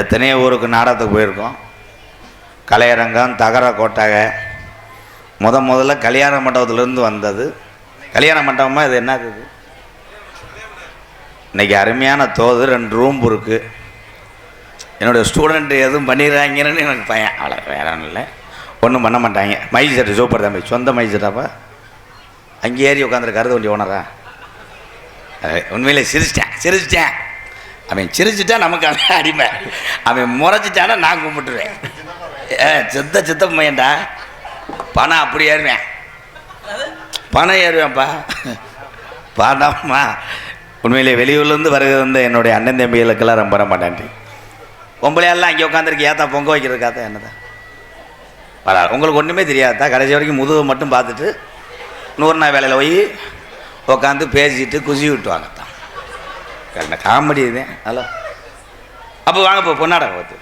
எத்தனையோ ஊருக்கு நாடகத்துக்கு போயிருக்கோம். கலையரங்கம், தகர கோட்டகை, முதல்ல கல்யாண மண்டபத்திலேருந்து வந்தது. கல்யாண மண்டபமாக இது என்னது? இன்றைக்கி அருமையான தோது, 2 ரூம் இருக்குது. என்னுடைய ஸ்டூடெண்ட் எதுவும் பண்ணிடுறாங்கன்னு எனக்கு பையன். அவ்வளோ வேற ஒன்றும் இல்லை, ஒன்றும் பண்ண மாட்டாங்க. மைக் செட்டு சூப்பர் தம்பி, சொந்த மைக் செட்டாப்பா. அங்கே ஏறி உட்காந்துருக்காரு வண்டி ஓனரா. உண்மையிலே சிரிச்சிட்டேன். அவன் சிரிச்சிட்டா நமக்கு அவன் அடிமை, அவன் முறைச்சிட்டானா நான் கும்பிட்டுருவேன். சித்த பையன்டா. பணம் அப்படி ஏறுவேன், பணம் ஏறுவேன்ப்பா. பணம்மா உண்மையிலே வெளியூர்லேருந்து வருகிறது வந்து என்னுடைய அண்ணன் தம்பிகளுக்கெல்லாம் ரொம்ப மாட்டேன்ட்டு. பொம்பளையெல்லாம் அங்கே உட்காந்துருக்கு, ஏத்தா பொங்க வைக்கிறதுக்காக என்னதான் வராது. உங்களுக்கு ஒன்றுமே தெரியாதா. கடைசி வரைக்கும் முதுவை மட்டும் பார்த்துட்டு 100 நாள் வேலையில் போய் உட்காந்து பேசிட்டு குசி விட்டுவாங்க தான். காமெடி இதுதான். ஹலோ, அப்போ வாங்க பொன்னாடா பார்த்து.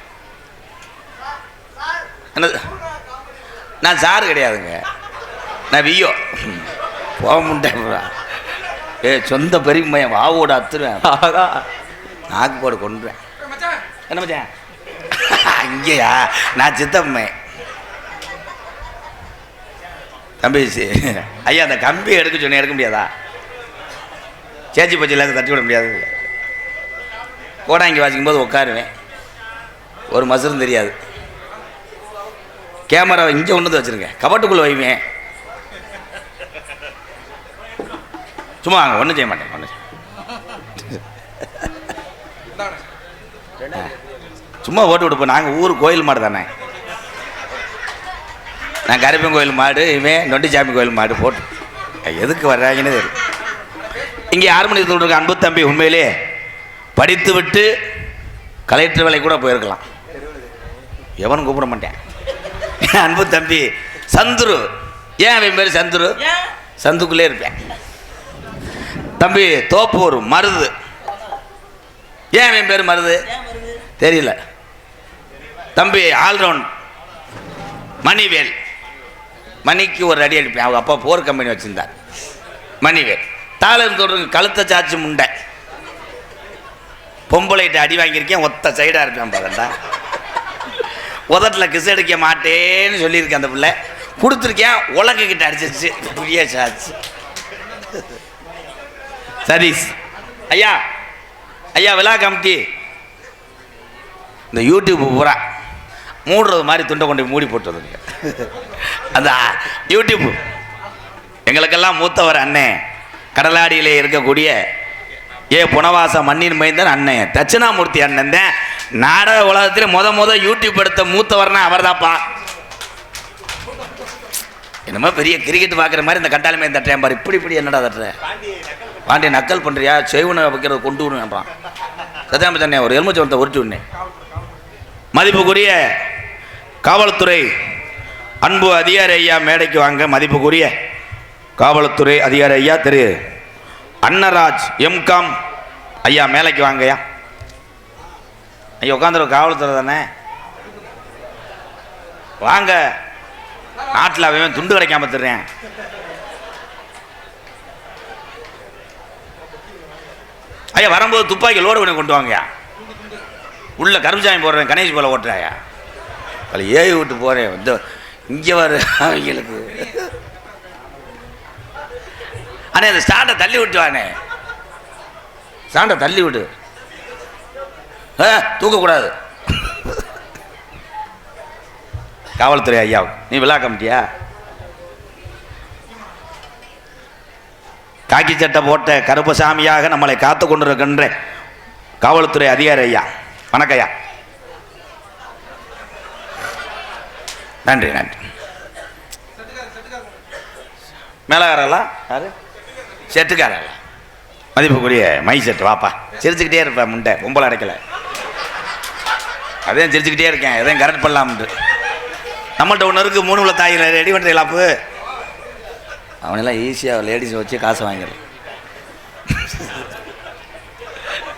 என்னது? நான் சாரு கிடையாதுங்க, நான் வியோ. போக முட்டேன். சொந்த பெரிய மையம் வாவோட அத்துருவேன், நாக்கு போட கொண்டுருவேன். என்ன மச்சான்? அங்கேயா? நான் சித்தம்மை தம்பி. ஐயா, அந்த கம்பி எடுக்க சொன்னேன், எடுக்க முடியாதா? சேச்சி பச்சி இல்லாத தட்டி விட முடியாது. கோடாங்கி வாசிக்கும்போது உட்காருவேன், ஒரு மசரும் தெரியாது. கேமரா இங்கே ஒன்று வச்சுருங்க, கபட்டுக்குள்ளே வைவேன். சும்மா வாங்க, ஒன்றும் செய்ய மாட்டேன். சும்மா ஓட்டு விடுப்போம். நாங்கள் ஊர் கோயில் மாடு தானே. நான் கருப்பன் கோயில் மாடு, இவன் நொண்டிச்சாமி கோயில் மாடு. போட்டு எதுக்கு வர்றாங்கன்னு தெரியும். இங்கே 6 மணிக்கு சொல்லிருக்க அன்பு தம்பி உண்மையிலே படித்து விட்டு கலெக்டர் வேலை கூட போயிருக்கலாம். எவனும் கூப்பிட மாட்டேன். அன்பு தம்பி சந்துரு. ஏன் அவன் பேர் சந்துரு? சந்துக்குள்ளே இருப்பேன். தம்பி தோப்பூர் மருது. ஏன் அவன் பேர் மருது? தெரியல. தம்பி ஆல்ரவுண்ட் மணிவேல். மணிக்கு ஒரு அடி அடிப்பேன். அவங்க அப்பா போர் கம்பெனி வச்சுருந்தார். மணிவேல். தாளம் தொடர்ந்து கழுத்தை சாச்சு முண்டை. பொம்பளைகிட்ட அடி வாங்கியிருக்கேன், ஒத்த சைடாக இருப்பேன். பாருண்டா, உதட்டில் கிசு அடிக்க மாட்டேன்னு சொல்லியிருக்கேன். அந்த பிள்ளை கொடுத்துருக்கேன், உலகிட்ட அடிச்சிருச்சு, புரிய சாச்சு. சதீஷ் ஐயா, ஐயா விழா கமிட்டி. இந்த யூடியூப் பூரா மூடுறது மாதிரி துண்டை கொண்டு மூடி போட்டுருதுங்க. அந்த யூடியூப் எங்களுக்கெல்லாம் மூத்தவர் அண்ணே, கடலாடியிலே இருக்கக்கூடிய புனவாச மண்ணின் மைந்தன் அண்ணன் தட்சிணாமூர்த்தி அண்ணன் தான் நாடக உலகத்தில் முத யூடியூப் எடுத்த மூத்தவர்னா அவர் தான்ப்பா. என்னமோ பெரிய கிரிக்கெட் பார்க்குற மாதிரி இந்த கட்டாளமே தட்டுறேன் பாரு. இப்படி என்னடா தட்டுற பாண்டிய நக்கல் பண்ணுறியா? செய்வனை வைக்கிறது கொண்டு விடுன்றான். சத்தியாம தண்ணே ஒரு எலுமிச்சம்பழத்தை உருட்டி விடனே. மதிப்புக்குரிய காவல்துறை அன்பு அதிகாரி ஐயா மேடைக்கு வாங்க. மதிப்புக்குரிய காவல்துறை அதிகாரி ஐயா திரு அன்னராஜ் எம்காம் ஐயா மேலைக்கு வாங்கய்யா. ஐயா உட்காந்துரு, காவல்துறை தானே வாங்க. நாட்டில் அவன் துண்டு கிடைக்காம தர்றேன். ஐயா வரும்போது துப்பாக்கி லோடு பண்ணி கொண்டு வாங்கய்யா. உள்ள கருப்புசாமி போடுறேன், கணேஷ் போல ஓட்டுறாயா. அதில் ஏவி விட்டு போகிறேன் வந்து இங்கே வர அவங்களுக்கு. அண்ணே அந்த ஸ்டாண்டை தள்ளி விட்டு வானே, ஸ்டாண்டை தள்ளி விடு, தூக்கக்கூடாது. காவல்துறை ஐயா நீ விழா கமிட்டியா? காக்கி சட்டை போட்ட கருப்பசாமியாக நம்மளை காத்து கொண்டிருக்கின்ற காவல்துறை அதிகாரி ஐயா வணக்கம் ஐயா. நன்றி நன்றி. மேலகாரங்களா யாரு? செட்டுக்காரங்களா? மதிப்புக்குரிய மை செட்டு வாப்பா. சிரிச்சுக்கிட்டே இருப்பேன் முண்டை பொம்பளை அடைக்கல. அதையும் சிரிச்சுக்கிட்டே இருக்கேன், எதையும் கரெக்ட் பண்ணலாம்ட்டு. நம்மள்ட்ட ஒன்று இருக்குது, 3 உள்ள தாயில் ரெடி பண்ணுற இலாப்பு. அவனெல்லாம் ஈஸியாக லேடிஸை வச்சு காசு வாங்கிடலாம்.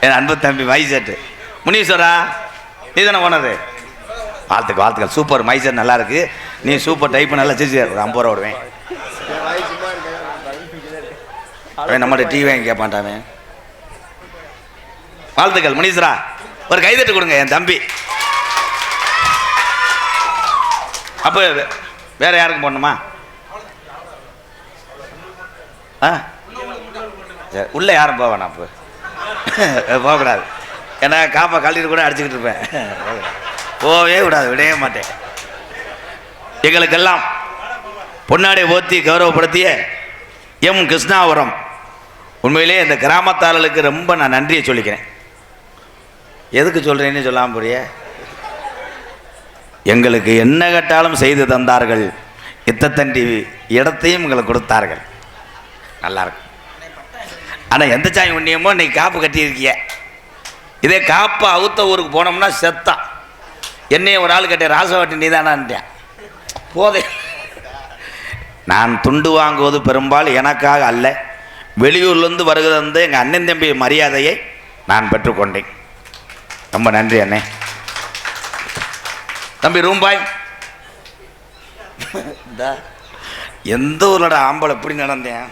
என் அன்பு தம்பி மை செட்டு முனீஸ்வரா நீ தானே போனது? வாழ்த்துக்கள். சூப்பர் மை செட் நல்லா இருக்கு. நீ சூப்பர் டைப்பு நல்லா சிரிச்சு ஒரு 50 ரூபா விடுவேன். நம்மகிட்ட டிவி வாங்கி கேட்பான்ட்டாமே. வாழ்த்துக்கள் முனீஸ்வரா. ஒரு கைதட்டு கொடுங்க என் தம்பி. அப்போ வேற யாருக்கும் போடணுமா? உள்ள யாரும் போவேண்ணா? அப்போ போகக்கூடாது. ஏன்னா காப்பா கழட்டிட்டு கூட அடிச்சுக்கிட்டு இருப்பேன். போவே விடாது, விடவே மாட்டேன். எங்களுக்கெல்லாம் பொன்னாடை போத்தி கௌரவப்படுத்திய எம் கிருஷ்ணாபுரம் உண்மையிலே இந்த கிராமத்தாளர்களுக்கு ரொம்ப நான் நன்றியை சொல்லிக்கிறேன். எதுக்கு சொல்கிறேன்னு சொல்லாமல் புரிய, எங்களுக்கு என்ன கேட்டாலும் செய்து தந்தார்கள். இத்தத்தண்டி இடத்தையும் எங்களுக்கு கொடுத்தார்கள். நல்லாயிருக்கும். ஆனால் எந்த சாமி உண்ணியமோ இன்னைக்கு காப்பு கட்டியிருக்கிய. இதே காப்பு அவுத்த ஊருக்கு போனோம்னா செத்தா. என்னைய ஒரு ஆள் கேட்டேன், ராசவாட்டி நீ தானான்ட்டேன். போதே நான் துண்டு வாங்குவது பெரும்பாலும் எனக்காக அல்ல, வெளியூர்லேருந்து வருகிறது எங்கள் அண்ணன் தம்பி மரியாதையை நான் பெற்றுக்கொண்டேன். ரொம்ப நன்றி அண்ணே. தம்பி ரூம்பாய் எந்த ஊர்லோட ஆம்பளை எப்படி நடந்தேன்?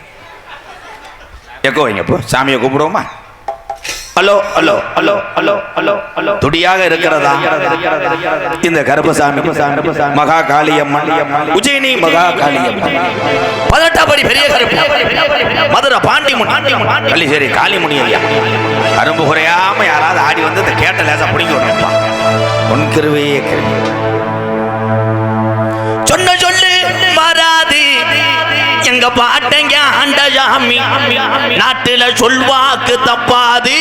எக்கோ வைங்க, இப்போ சாமியை கூப்பிடுவோமா? Hello hello hello hello hello hello. துடியாக இருக்கிறதா இந்த கருப்பசாமி மகா காளியம்மன், உஜயினி மகா காளியம்மன், 18ஆம் படி பெரிய கருப்பு, மதுரை பாண்டிமுன், கள்ளிசேரி காளிமுனி ஐயா. அரும்பு குறையாம யாராவது ஆடி வந்து இந்த கேட்ட லேசா பிடிக்க விடணும்ப்பா. உன் கிருவையே கிருவி சொன்ன சொல்லு மாறாது எங்க பாட்டங்க ஆண்டசாமி. நாட்டுல சொல்வாக்கு தப்பாது,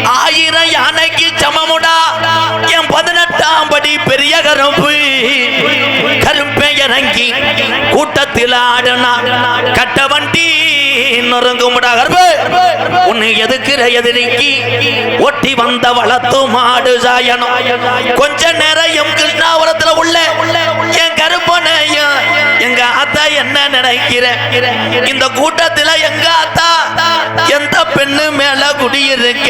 1000 யானைக்கு சமமுடா என் 18ஆம் படி பெரிய கருப்பு. கருப்பை இறங்கி கூட்டத்தில் ஆடனா கட்ட வண்டி நொறுங்குமுடா. கருப்பு உன்னை எதுக்குற எதிரிக்கு ஒட்டி வந்த வளத்து மாடு சாயனம். கொஞ்ச நேரம் எம் கிருஷ்ணாபுரத்தில் உள்ள என் கருப்பனையும் எங்க ஆத்தா என்ன நினைக்கிற? இந்த கூட்டத்தில் எங்க ஆத்தா எந்த பெண்ணு மேல குடியிருக்க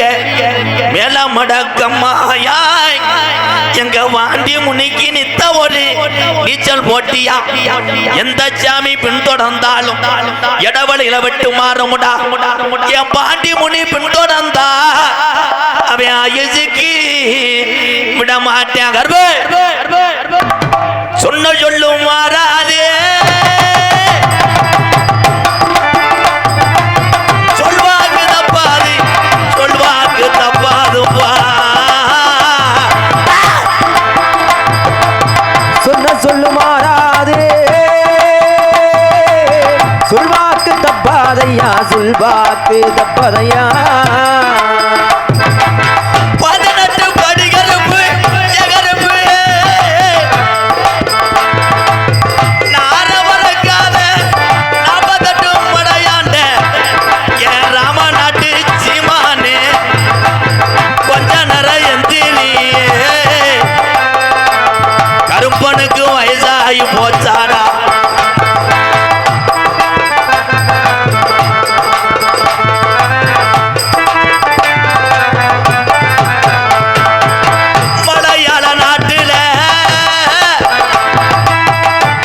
மேல மடக்கம்மாயாய் எங்க வாண்டி முனிக்கு நித்த ஒரு நீச்சல் போட்டியா. எந்த சாமி பின்தொடர்ந்தாலும் இடவழியில விட்டு மாறுமுடா. என் பாண்டி முனி பின்தொடர்ந்தா அவன் ஆயுசுக்கு விட மாட்டேன். கர்ப்ப சொன்ன சொல்லும் மாறாதே, சொல்வாக்கு தப்பாது, சொல்வாக்கு தப்பாதுப்பா. சொன்ன சொல்லு மாறாதே, சொல்வாக்கு தப்பாதையா, சொல்வாக்கு எனக்கு தப்பதையா 18 படி கருப்பு எகருப்பு நாரவரக்காத 48 மடையாண்ட என் ராம நாட்டு சீமானே கொஞ்ச நேரம் எந்திரியே கருப்பனுக்கு வயசாகி போச்சாடா மலையாள நாட்டுல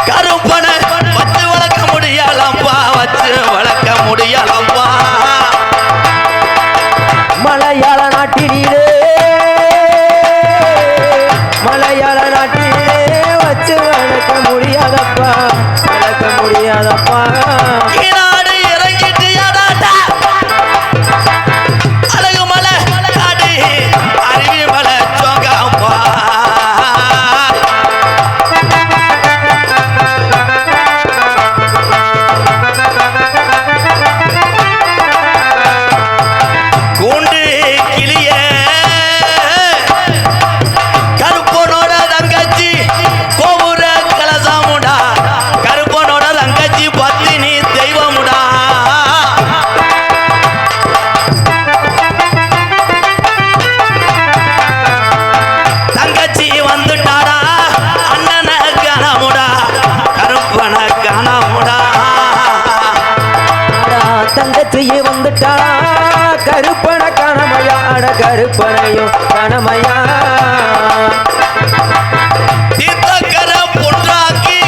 கருப்பனை வச்சு வளர்க்க முடியலம்பா வச்சு வளர்க்க முடியலம்பா மலையாள நாட்டிலே மலையாள நாட்டிலே வச்சு வளர்க்க முடியாதப்பா வளர்க்க முடியாதப்பா ஈனாடு இறங்கிட்டு யாடாட்டா அழகு மலை காடு அருவி மலை சோகம்பா கூண்டு கிளிய கருப்பனோட தங்கச்சி கோபுர கலசாமுடா கருப்பனோட தங்கச்சி பத்தினி தெய்வமுடா தங்கச்சி வந்துட்டாடா அண்ணனை காணமுடா கருப்பனை காணமுடா தங்கச்சியே வந்துட்டா கருப்பன கணமையா அட கருப்பனையும் கணமையா தீர்த்தக்கர பொன்றாக்கி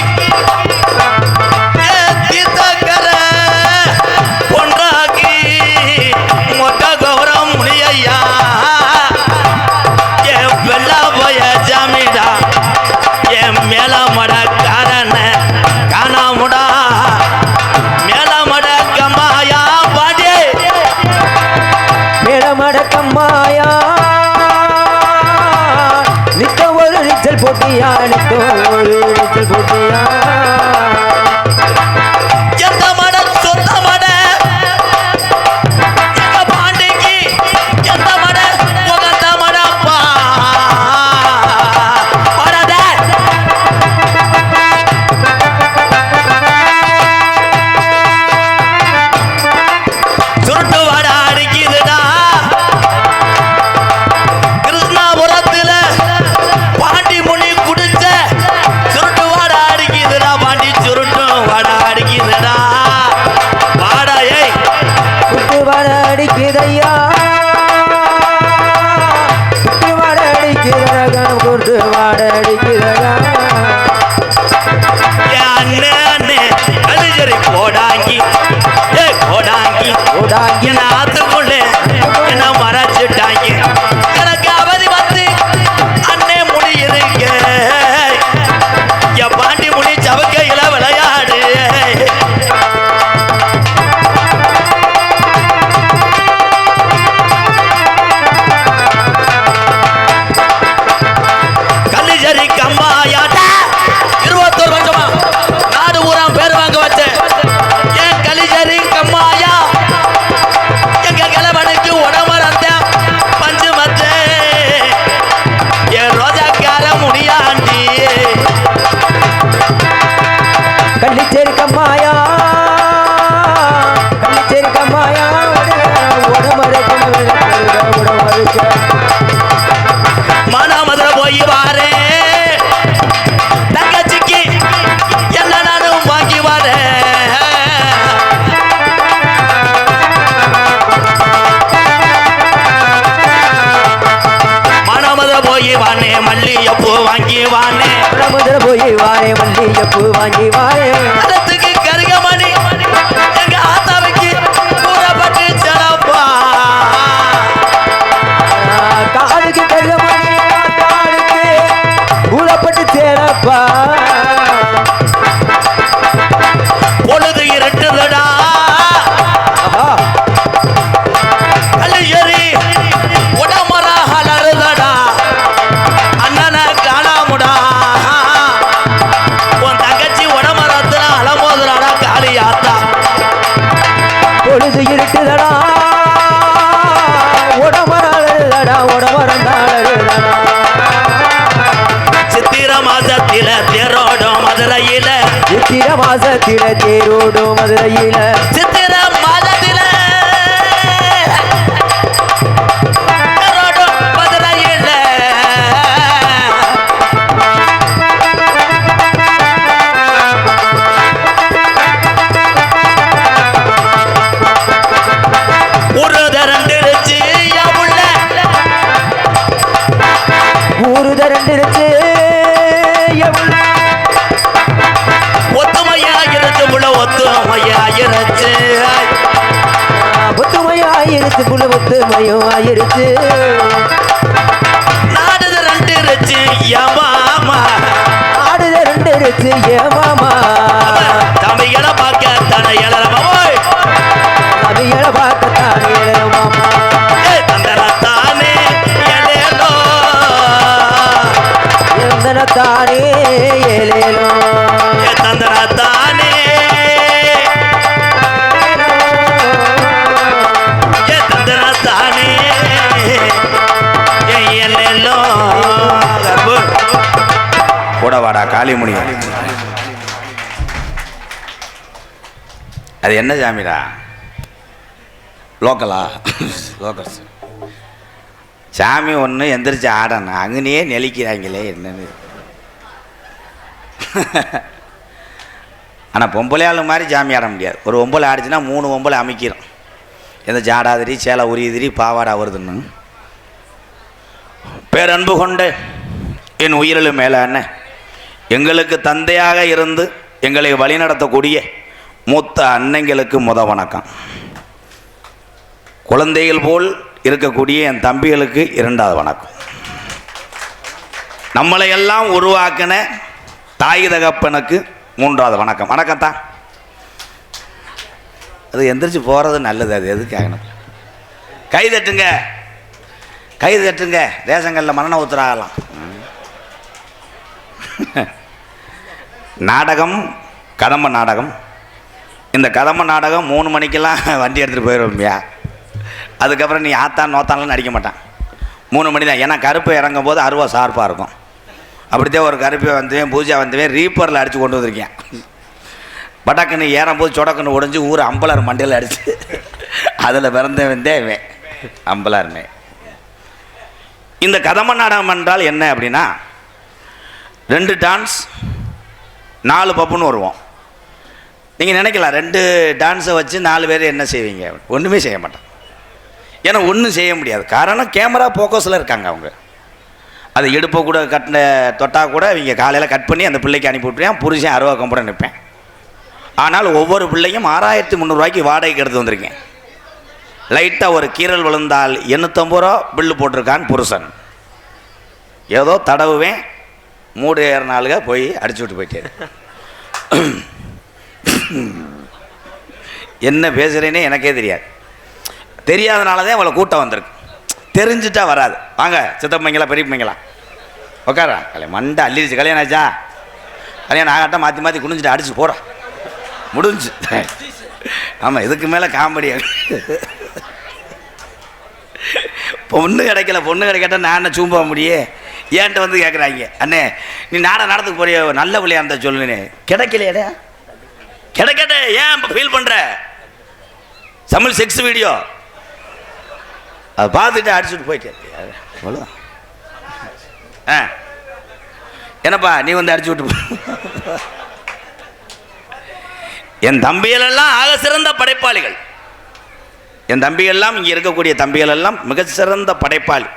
தீர்த்தக்கர பொன்றாக்கி மொட்ட கௌரம் முனியா என் வெள்ளா போய ஜாமிடா என் மேல மடக்காரன காணாமுடா மேல மடக்கம்மாயா பாடே மேடமடக்கம்மாயா நித்த ஒரு நீச்சல் போட்டியா நித்த ஒரு நீச்சல் போட்டியா எந்த மட சொந்த மட எங்க பாண்டிக்கு எந்த மட உகந்த மடப்பா வரத சுருட்டு வட அடிக்குதுடா கிருஷ்ணாபுரத்துல பாண்டி முனி குடிச்ச சுருட்டு வட அடிக்குதுடா பாண்டி சுருட்டு வட அடிக்குதுடா வாடாயை சுட்டு வர அடிக்குதையா சுட்டு வர அடிக்கிறகம் கொண்டு வாட அடிக்கிறதா அண்ணே அண்ணே அது சரி கோடாங்கி ஏ கோடாங்கி ஓடாங்கி என்ன ஆத்துக்குள்ளே என்ன மறைச்சிட்டாங்க எனக்கு அவதி வந்து அண்ணே முடி இருக்க என் பாண்டி முடி சவக்கையில விளையாடு கல்லிஜரி கம்மாயாட்டா 21 வருஷமா நாடு ஊரா பேர் வாங்க வச்சேன் ஏன் கலிஜரி கம்மாயா எங்க கிளவனுக்கு உடம்பரந்த பஞ்சு மத்தே என் ரோஜாக்கார முடியாண்டி கள்ளிச்சேரி கம்மாயா கள்ளிச்சேரி கம்மாயா உடம்பு மானாமதுரை போய் வாரே தங்கச்சிக்கு என்ன நானும் வாங்கி வரேன் மானாமதுரை போய் வானே மல்லிகைப்பூ வாங்கி வானே மதுரை போய் வாரே மல்லிகைப்பூ வாங்கி வாரே அதத்துக்கு கருகமணி எங்க ஆத்தாவுக்கு கூறப்பட்டு செலப்பா காலுக்கு கருகமணி காலுக்கு ஊறப்பட்டு சேரப்பா பொழுது இருட்டுதடா ஆஹா கல்லியரி உடமர அலறுதடா அண்ணனை காணாமுடா உன் தங்கச்சி உடமரத்துல மாசத்தில தேரோடும் மதுரையில சித்திர மாதத்தில மதுரையில ஒரு தரண்டிருச்சு ஊரு தரண்டிருச்சு ஒத்துமையாயிருச்சு புள்ள ஒத்துமையாயிருச்சு ஒத்துமையாயிருச்சு புள்ள ஒத்துமையும் ஆயிருச்சு நாடுது ரெண்டிருச்சு மாமா ஆடுத ரெண்டிருச்சு ஏமாமா தம்பிகளை பார்க்க தானே எழறமா அவைகளை பார்க்கத்தான் ஏழமாமா தந்தனத்தானே எழேலோ தானே ஏலேலோ தந்தனத்தானே தந்தனத்தானே எழேலோ கூட வாடா காளிமுனி அது என்ன சாமிடா லோக்கலா லோக்கல் சாமி ஒன்று எந்திரிச்சு ஆடணும் அங்கனையே நெளிக்கிறாங்களே என்னன்னு ஆனால் பொம்பளையாள் மாதிரி சாமி ஆட முடியாது ஒரு ஒம்பளை ஆடிச்சுன்னா 3 ஒம்பளை அமைக்கிறோம் எந்த ஜாடாதிரி சேலை உரியுதிரி பாவாடா வருதுன்னு பேரன்பு கொண்டு என் உயிரிலும் மேலான எங்களுக்கு தந்தையாக இருந்து எங்களை வழிநடத்தக்கூடிய மூத்த அன்னைங்களுக்கு வணக்கம். குழந்தைகள் போல் இருக்கக்கூடிய என் தம்பிகளுக்கு 2வது வணக்கம். நம்மளை எல்லாம் உருவாக்கின தாய் தகப்பனுக்கு 3வது வணக்கம். வணக்கம் தான். அது எந்திரிச்சு போகிறது நல்லது. அது எதுக்காக கை தட்டுங்க, கை தட்டுங்க. தேசங்களில் மரண உத்தராகலாம். நாடகம் கதம்ப நாடகம். இந்த கதம்ப நாடகம் 3 மணிக்கெல்லாம் வண்டி எடுத்துகிட்டு போயிடுவோம்யா. அதுக்கப்புறம் நீ ஆத்தான் நோத்தான்லாம் நடிக்க மாட்டான். 3 மணி தான். ஏன்னா கருப்பு இறங்கும் போது அருவா ஷார்ப்பாக இருக்கும். அப்படித்தான் ஒரு கருப்பை வந்துவேன், பூஜா வந்துவேன், ரீப்பரில் அடித்து கொண்டு வந்திருக்கேன். பட்டாக்குன்னு ஏறும்போது சொடக்குன்னு உடஞ்சி ஊர் அம்பலார் மண்டையில் அடிச்சு அதில் பிறந்தவந்தே இவன் அம்பலாருமே. இந்த கதம்ப நாடகம் என்றால் என்ன அப்படின்னா 2 டான்ஸ் 4 பப்புன்னு வருவோம். நீங்கள் நினைக்கலாம் 2 டான்ஸை வச்சு 4 பேர் என்ன செய்வீங்க? ஒன்றுமே செய்ய மாட்டேன். ஏன்னா ஒன்றும் செய்ய முடியாது. காரணம் கேமரா ஃபோக்கஸில் இருக்காங்க அவங்க. அது எடுப்பை கூட கட்டின தொட்டால் கூட இவங்க காலையில் கட் பண்ணி அந்த பிள்ளைக்கு அனுப்பி விட்ருவேன். புருஷன் 60 கம்புடன் நிற்பேன். ஆனால் ஒவ்வொரு பிள்ளையும் 6300 ரூபாய்க்கு வாடகைக்கு எடுத்து வந்திருக்கேன். லைட்டாக ஒரு கீரல் விழுந்தால் 850 ரூபா பில்லு போட்டிருக்கான் புருஷன். ஏதோ தடவுவேன், மூடு ஏறினாலுங்க போய் அடிச்சு விட்டு போயிட்டே. என்ன பேசுகிறேன்னே எனக்கே தெரியாது. தெரியாதனால தான் இவ்வளோ கூட்டம் வந்திருக்கு. தெரிஞ்சுட்டா வராது. வாங்க சித்தப்பைங்களா பெரியப்பைங்களா உட்காரா. மண்டை அள்ளிடுச்சு. கல்யாணம் ஆச்சா? கல்யாணம் ஆகாட்டா மாற்றி மாற்றி குனிஞ்சிட்டு அடிச்சு போட முடிஞ்சு. ஆமாம், இதுக்கு மேலே காமெடி. பொண்ணு கிடைக்கல, பொண்ணு கிடைக்கட்டா நான் என்ன சூம்ப முடியே? ஏன்ட்ட வந்து கேட்குறாங்க, அண்ணே நீ நடத்துக்கு போறிய நல்ல பிள்ளையா இருந்தா சொல்லுனே. கிடைக்கலையாடா? கிடைக்கட்ட ஏன் இப்போ ஃபீல் பண்ணுற? தமிழ் செக்ஸ் வீடியோ அதை பார்த்துட்டு அடிச்சுட்டு போயிட்டே. அவ்வளோதான். என்னப்பா நீ வந்து அடிச்சு விட்டு. என் தம்பிகளெல்லாம் ஆக சிறந்த படைப்பாளிகள். என் தம்பிகள்லாம் இங்கே இருக்கக்கூடிய தம்பிகள் எல்லாம் மிக சிறந்த படைப்பாளி.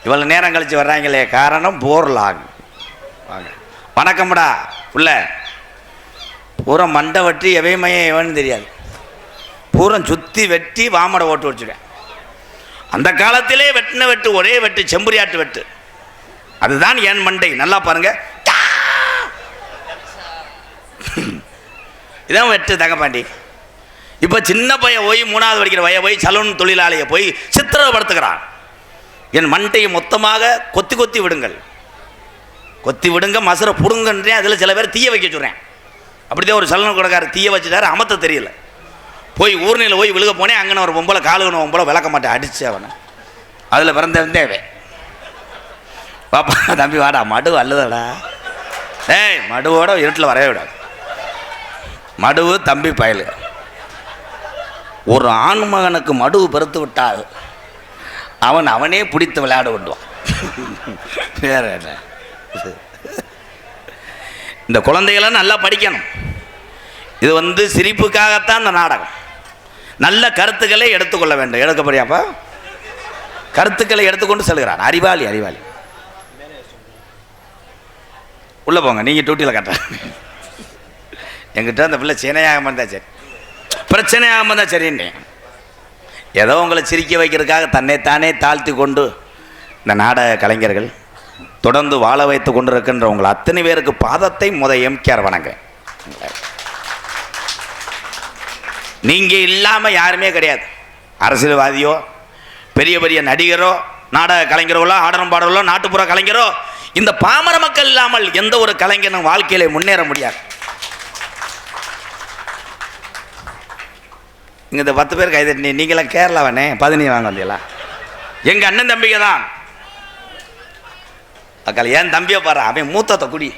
இவ்வளோ நேரம் கழித்து வர்றாங்களே, காரணம் போர்லாக். வாங்க வணக்கம்டா புள்ள. பூரா மண்டை வெட்டி எவைமையே எவன்னு தெரியாது. பூரம் சுற்றி வெட்டி வாமடை ஓட்டு வச்சுருவேன். அந்த காலத்திலே வெட்டின வெட்டு ஒரே வெட்டு, செம்புரியாட்டு வெட்டு. அதுதான் என் மண்டை. நல்லா பாருங்க. இதான் வெட்டு தங்கப்பாண்டி. இப்போ சின்ன பையன் போய் 3வது படிக்கிற பையன் போய் சலூன் தொழிலாளியை போய் சித்திரப்படுத்துகிறான். என் மண்டையை மொத்தமாக கொத்தி கொத்தி விடுங்கள், கொத்தி விடுங்க, மசுரை புடுங்கன்றேன். அதில் சில பேர் தீய வைக்க சொல்கிறேன். அப்படிதான் ஒரு சலூன் கடைக்காரர் தீய வச்சுட்டாரு, அமத்த தெரியல. போய் ஊர்நிலை போய் விழுக போனேன். அங்கே ஒரு பொம்பளை காலுகணும் பொம்பளை விளக்க மாட்டேன், அடிச்சு அவனை. அதில் பிறந்தேவே. பாப்பா தம்பி வாடா, மடு அல்லதடா. ஏய் மடுவோட இருட்டில் வரவே விடாது. மடுவு தம்பி பயலு. ஒரு ஆண்மகனுக்கு மடுவு பெருத்து விட்டால் அவனே பிடித்து விளையாட விடுவான். வேற என்ன? இந்த குழந்தைகளை நல்லா படிக்கணும். இது சிரிப்புக்காகத்தான் இந்த நாடகம். நல்ல கருத்துக்களை எடுத்துக்கொள்ள வேண்டும். எடுக்கப்படியாப்பா கருத்துக்களை எடுத்துக்கொண்டு செல்கிறான். அறிவாளி அறிவாளி. உள்ளே போங்க, நீங்கள் டியூட்டியில் கட்ட. எங்கிட்ட அந்த பிள்ளை சேனையாகாமல் இருந்தால் சரி, பிரச்சனையாகாமல் இருந்தால் சரின்னு ஏதோ உங்களை சிரிக்க வைக்கிறதுக்காக தன்னைத்தானே தாழ்த்தி கொண்டு இந்த நாடக கலைஞர்கள் தொடர்ந்து வாழ வைத்து கொண்டு இருக்கின்ற உங்கள் அத்தனை பேருக்கு பாதத்தை எம்கேஆர் வணங்குறேன். நீங்கள் இல்லாமல் யாருமே கிடையாது. அரசியல்வாதியோ பெரிய பெரிய நடிகரோ நாடக கலைஞர்களோ ஆடலும் பாடலோ நாட்டுப்புற கலைஞரோ இந்த பாமர மக்கள் இல்லாமல் எந்த ஒரு கலைஞனும் வாழ்க்கையில முன்னேற முடியாது. இங்கே இந்த 10 பேர் கைதட்டி நீங்களாம் கேரளாவனே 15 வாங்க வந்தீங்களா? எங்கள் அண்ணன் தம்பிங்க தான். அக்கால் ஏன் தம்பியை பாரு, அவன் மூத்தத்தை குடி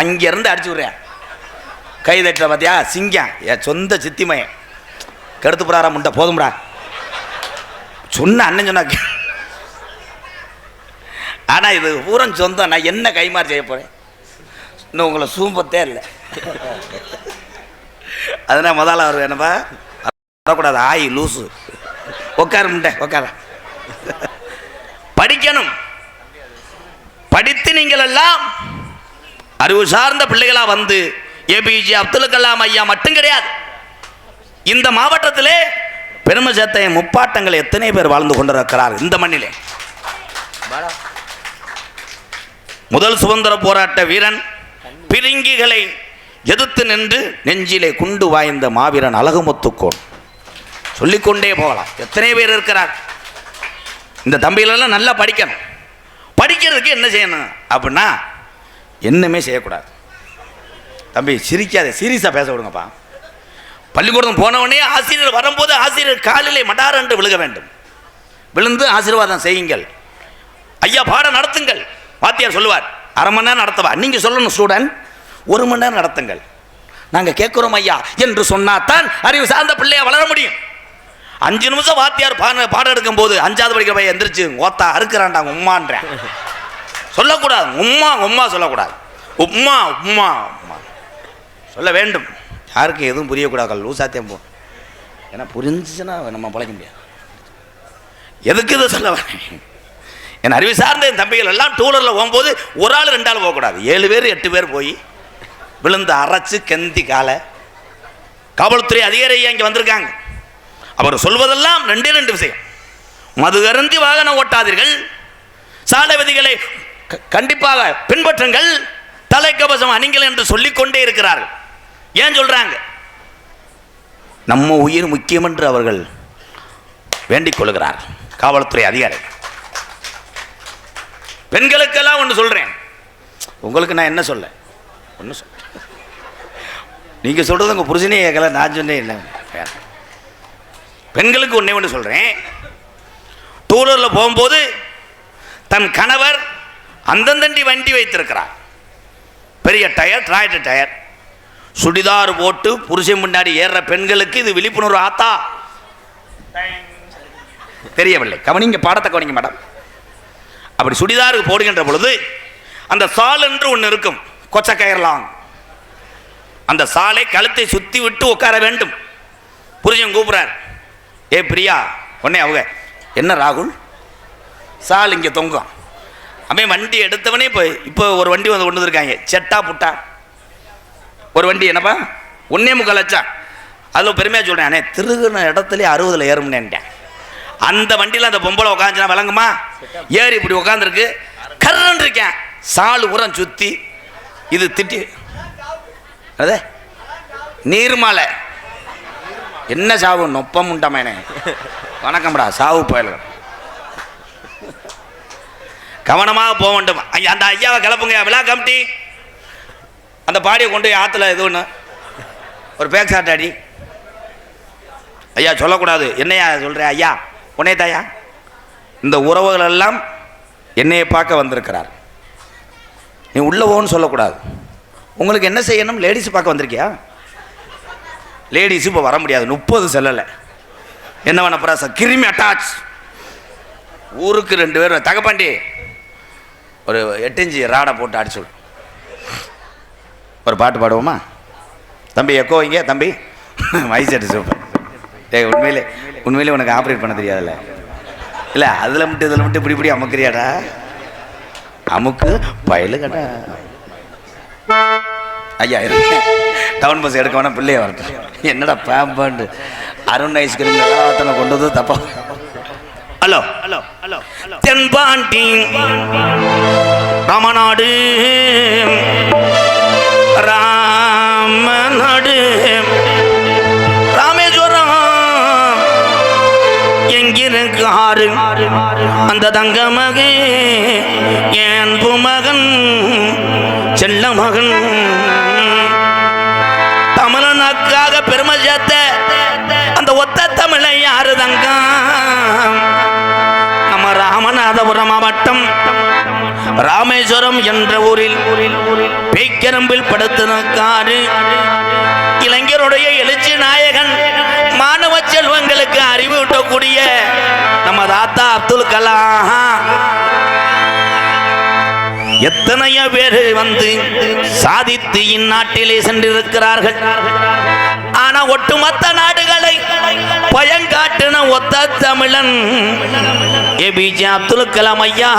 அங்கேருந்து அடிச்சு விட்றேன். கைதட்டுற பார்த்தியா சிங்கம், என் சொந்த சித்திமையன் கெடுத்து போறாரா முண்டை போதும்டா சொன்ன அண்ணன் சொன்னா. ஆனால் இது பூரன் சொந்தம். நான் என்ன கைமாறு செய்ய போகிறேன்? இன்னும் உங்களை சூம்பத்தே இல்லை. அதனால் முதல்ல அவர் என்னப்பா வரக்கூடாது, ஆய் லூசு உட்கார முண்டை உட்கார. படிக்கணும். படித்து நீங்கள் எல்லாம் அறிவு சார்ந்த பிள்ளைகளா வந்து ஏபிஜே அப்துல் கலாம் ஐயா மட்டும் கிடையாது, இந்த மாவட்டத்திலே பெருமை சேர்த்த முப்பாட்டங்கள் எத்தனை பேர் வாழ்ந்து கொண்டிருக்கிறார் இந்த மண்ணிலே. முதல் சுதந்திர போராட்ட வீரன், பிரிங்கிகளை எதிர்த்து நின்று நெஞ்சிலே குண்டு வாய்ந்த மாவீரன் அழகுமுத்துக்கோன், சொல்லிக்கொண்டே போகலாம். எத்தனை பேர் இருக்கிறார். இந்த தம்பிகளெல்லாம் நல்லா படிக்கணும். படிக்கிறதுக்கு என்ன செய்யணும் அப்படின்னா என்னமே செய்யக்கூடாது. தம்பி சிரிக்காத, சீரியஸாக பேச விடுங்கப்பா. பள்ளிக்கூடம் போனவனே ஆசிரியர் வரும்போது ஆசிரியர் காலிலே மடார் என்று விழுக வேண்டும். விழுந்து ஆசீர்வாதம் செய்யுங்கள். ஐயா பாடம் நடத்துங்கள். வாத்தியார் சொல்லுவார் 1/2 மணி நேரம் நடத்தவா, நீங்கள் சொல்லணும் ஸ்டூடெண்ட் 1 மணி நேரம் நடத்துங்கள், நாங்கள் கேட்குறோம் ஐயா என்று சொன்னாதான் அறிவு சார்ந்த பிள்ளையா வளர முடியும். 5 நிமிஷம் வாத்தியார் பாடம் எடுக்கும் போது 5ஆவது படிக்கிற பையன் எந்திரிச்சு ஓத்தா அறுக்கிறான்டாங்க உம்மான்றேன் சொல்லக்கூடாது. உம்மா சொல்லக்கூடாது. உம்மா உம்மா உம்மா சொல்ல வேண்டும். யாருக்கும் எதுவும் புரியக்கூடாது. லூசாத்தியம் போ, ஏன்னா புரிஞ்சுச்சுன்னா நம்ம பழைக்க முடியாது. எதுக்கு இதை சொல்ல வரேன்? என் அறிவு சார்ந்த என் தம்பிகள் எல்லாம் டூலரில் போகும்போது ஒரு ஆள் 2 ஆள் போகக்கூடாது. 7 பேர் 8 பேர் போய் விழுந்து அரைச்சு கெந்தி காலை. காவல்துறை அதிகாரி இங்கே வந்திருக்காங்க. அவர் சொல்வதெல்லாம் 2 விஷயம். மது அருந்தி வாகனம் ஓட்டாதீர்கள், சாலை விதிகளை கண்டிப்பாக பின்பற்றுங்கள், தலைக்கவசம் அணிங்கள் என்று சொல்லிக்கொண்டே இருக்கிறார்கள். ஏன் சொல்றாங்க? நம்ம உயிர் முக்கியம் என்று அவர்கள் வேண்டிக் கொள்கிறார். காவல்துறை அதிகாரி பெண்களுக்கெல்லாம் ஒன்று சொல்றேன், உங்களுக்கு நான் என்ன சொல்ல ஒன்று சொல்ல, நீங்க சொல்றது உங்க புருஷனே கேட்கல, நான் சொன்னேன் இல்லை. பெண்களுக்கு ஒன்று சொல்றேன். டூலரில் போகும்போது தன் கணவர் அந்தந்தண்டி வண்டி வைத்திருக்கிறார், பெரிய டயர், டிராக்டர் டயர், சுடிதார் போட்டு புருஷன் முன்னாடி ஏறுற பெண்களுக்கு இது விழிப்புணர்வு ஆத்தா தெரியவில்லை. கவனிங்க, பாடத்தை கவனிங்க மேடம். அப்படி சுடிதாருக்கு போடுகின்ற பொழுது அந்த சால் என்று ஒன்று இருக்கும், கொச்சக்கயிறலாம். அந்த சாலை கழுத்தை சுத்தி விட்டு உட்கார வேண்டும். புருஷன் கூப்பிடுறார், ஏ பிரியா, உடனே அவங்க என்ன ராகுல் சால் இங்கே தொங்கும். அவன் வண்டி எடுத்தவனே இப்போ ஒரு வண்டி வந்து கொண்டு வந்துருக்காங்க, செட்டா புட்டா ஒரு வண்டி, என்னப்பா 1.25 லட்சம். அதில் பெருமையாக சொல்கிறேன், அண்ணே திருகுன இடத்துல 60ல் ஏறும்னேன்ட்டேன். அந்த வண்டியில் அந்த பொம்பளை உட்காந்துனா விளங்குமா? ஏறி இப்படி உட்காந்துருக்கு, கர்றன் இருக்கேன், சாலு உரம் சுற்றி இது திட்டி அதே நீர்மாலை. என்ன சாவு நொப்பம் உண்டாமேனே, வணக்கம்டா சாவு போயில. கவனமாக போக வேண்டும். அந்த ஐயாவை கிளப்புங்க, விழா கமிட்டி அந்த பாடியை கொண்டு ஆற்றுல இது ஒன்று ஒரு பேக் சாட்டாடி. ஐயா சொல்லக்கூடாது. என்னையா சொல்கிறேன் ஐயா, உன்னே தாயா, இந்த உறவுகள் எல்லாம் என்னையை பார்க்க வந்திருக்கிறார், நீ உள்ள போன்னு சொல்லக்கூடாது. உங்களுக்கு என்ன செய்யணும்? லேடிஸ் பார்க்க வந்திருக்கியா? லேடிஸு இப்போ வர முடியாது, 30 செல்லலை. என்ன பண்ண போகிறா சார்? கிருமி அட்டாச். ஊருக்கு 2 பேர் தகப்பாண்டி ஒரு 8 இன்ச்சு ராடை போட்டு அடிச்சு விடு. ஒரு பாட்டு பாடுவோமா தம்பி? எக்கோ வைங்க தம்பி. மைசெட்டு சூப்பர். டேய் உண்மையிலே உனக்கு ஆப்ரேட் பண்ண தெரியாதுல்ல? இல்லை அதில் மட்டும் இதில் மட்டும் இப்படி இப்படி அமுக்கிறியாடா? அமுக்கு பயலு கடா. ஐயா இருக்கு டவுன் பஸ் எடுக்க வேணா, பிள்ளைய வரட்டும். என்னடா பேம்பாண்டு அருண் ஐஸ்கிரீம் அத்தனை கொண்டு வந்து தப்பா. ஹலோ ஹலோ ஹலோ தென்பாண்டி ராமநாடு ராமநாடு ராமேஸ்வரம் எங்கிருக்கு ஆறு அந்த தங்க மகன் என் மகன் செல்ல மகன் தமிழனுக்காக பெருமை சேர்த்த அந்த ஒத்த தமிழை யாரு தங்க? நம்ம ராமநாதபுரம் மாவட்டம் ராமேஸ்வரம் என்ற ஊரில் பேய்க்கரம்பில் படுத்திருக்காரு இளைஞருடைய எழுச்சி நாயகன், மாணவ செல்வங்களுக்கு அறிவூட்டக்கூடிய நம்ம தாத்தா அப்துல் கலாம். எத்தனையோ பேர் வந்து சாதித்து இந்நாட்டிலே சென்றிருக்கிறார்கள். ஆனா ஒட்டுமொத்த நாடுகளை பயங்காட்டின ஒத்த தமிழன் ஏபிஜே அப்துல் கலாம் ஐயா.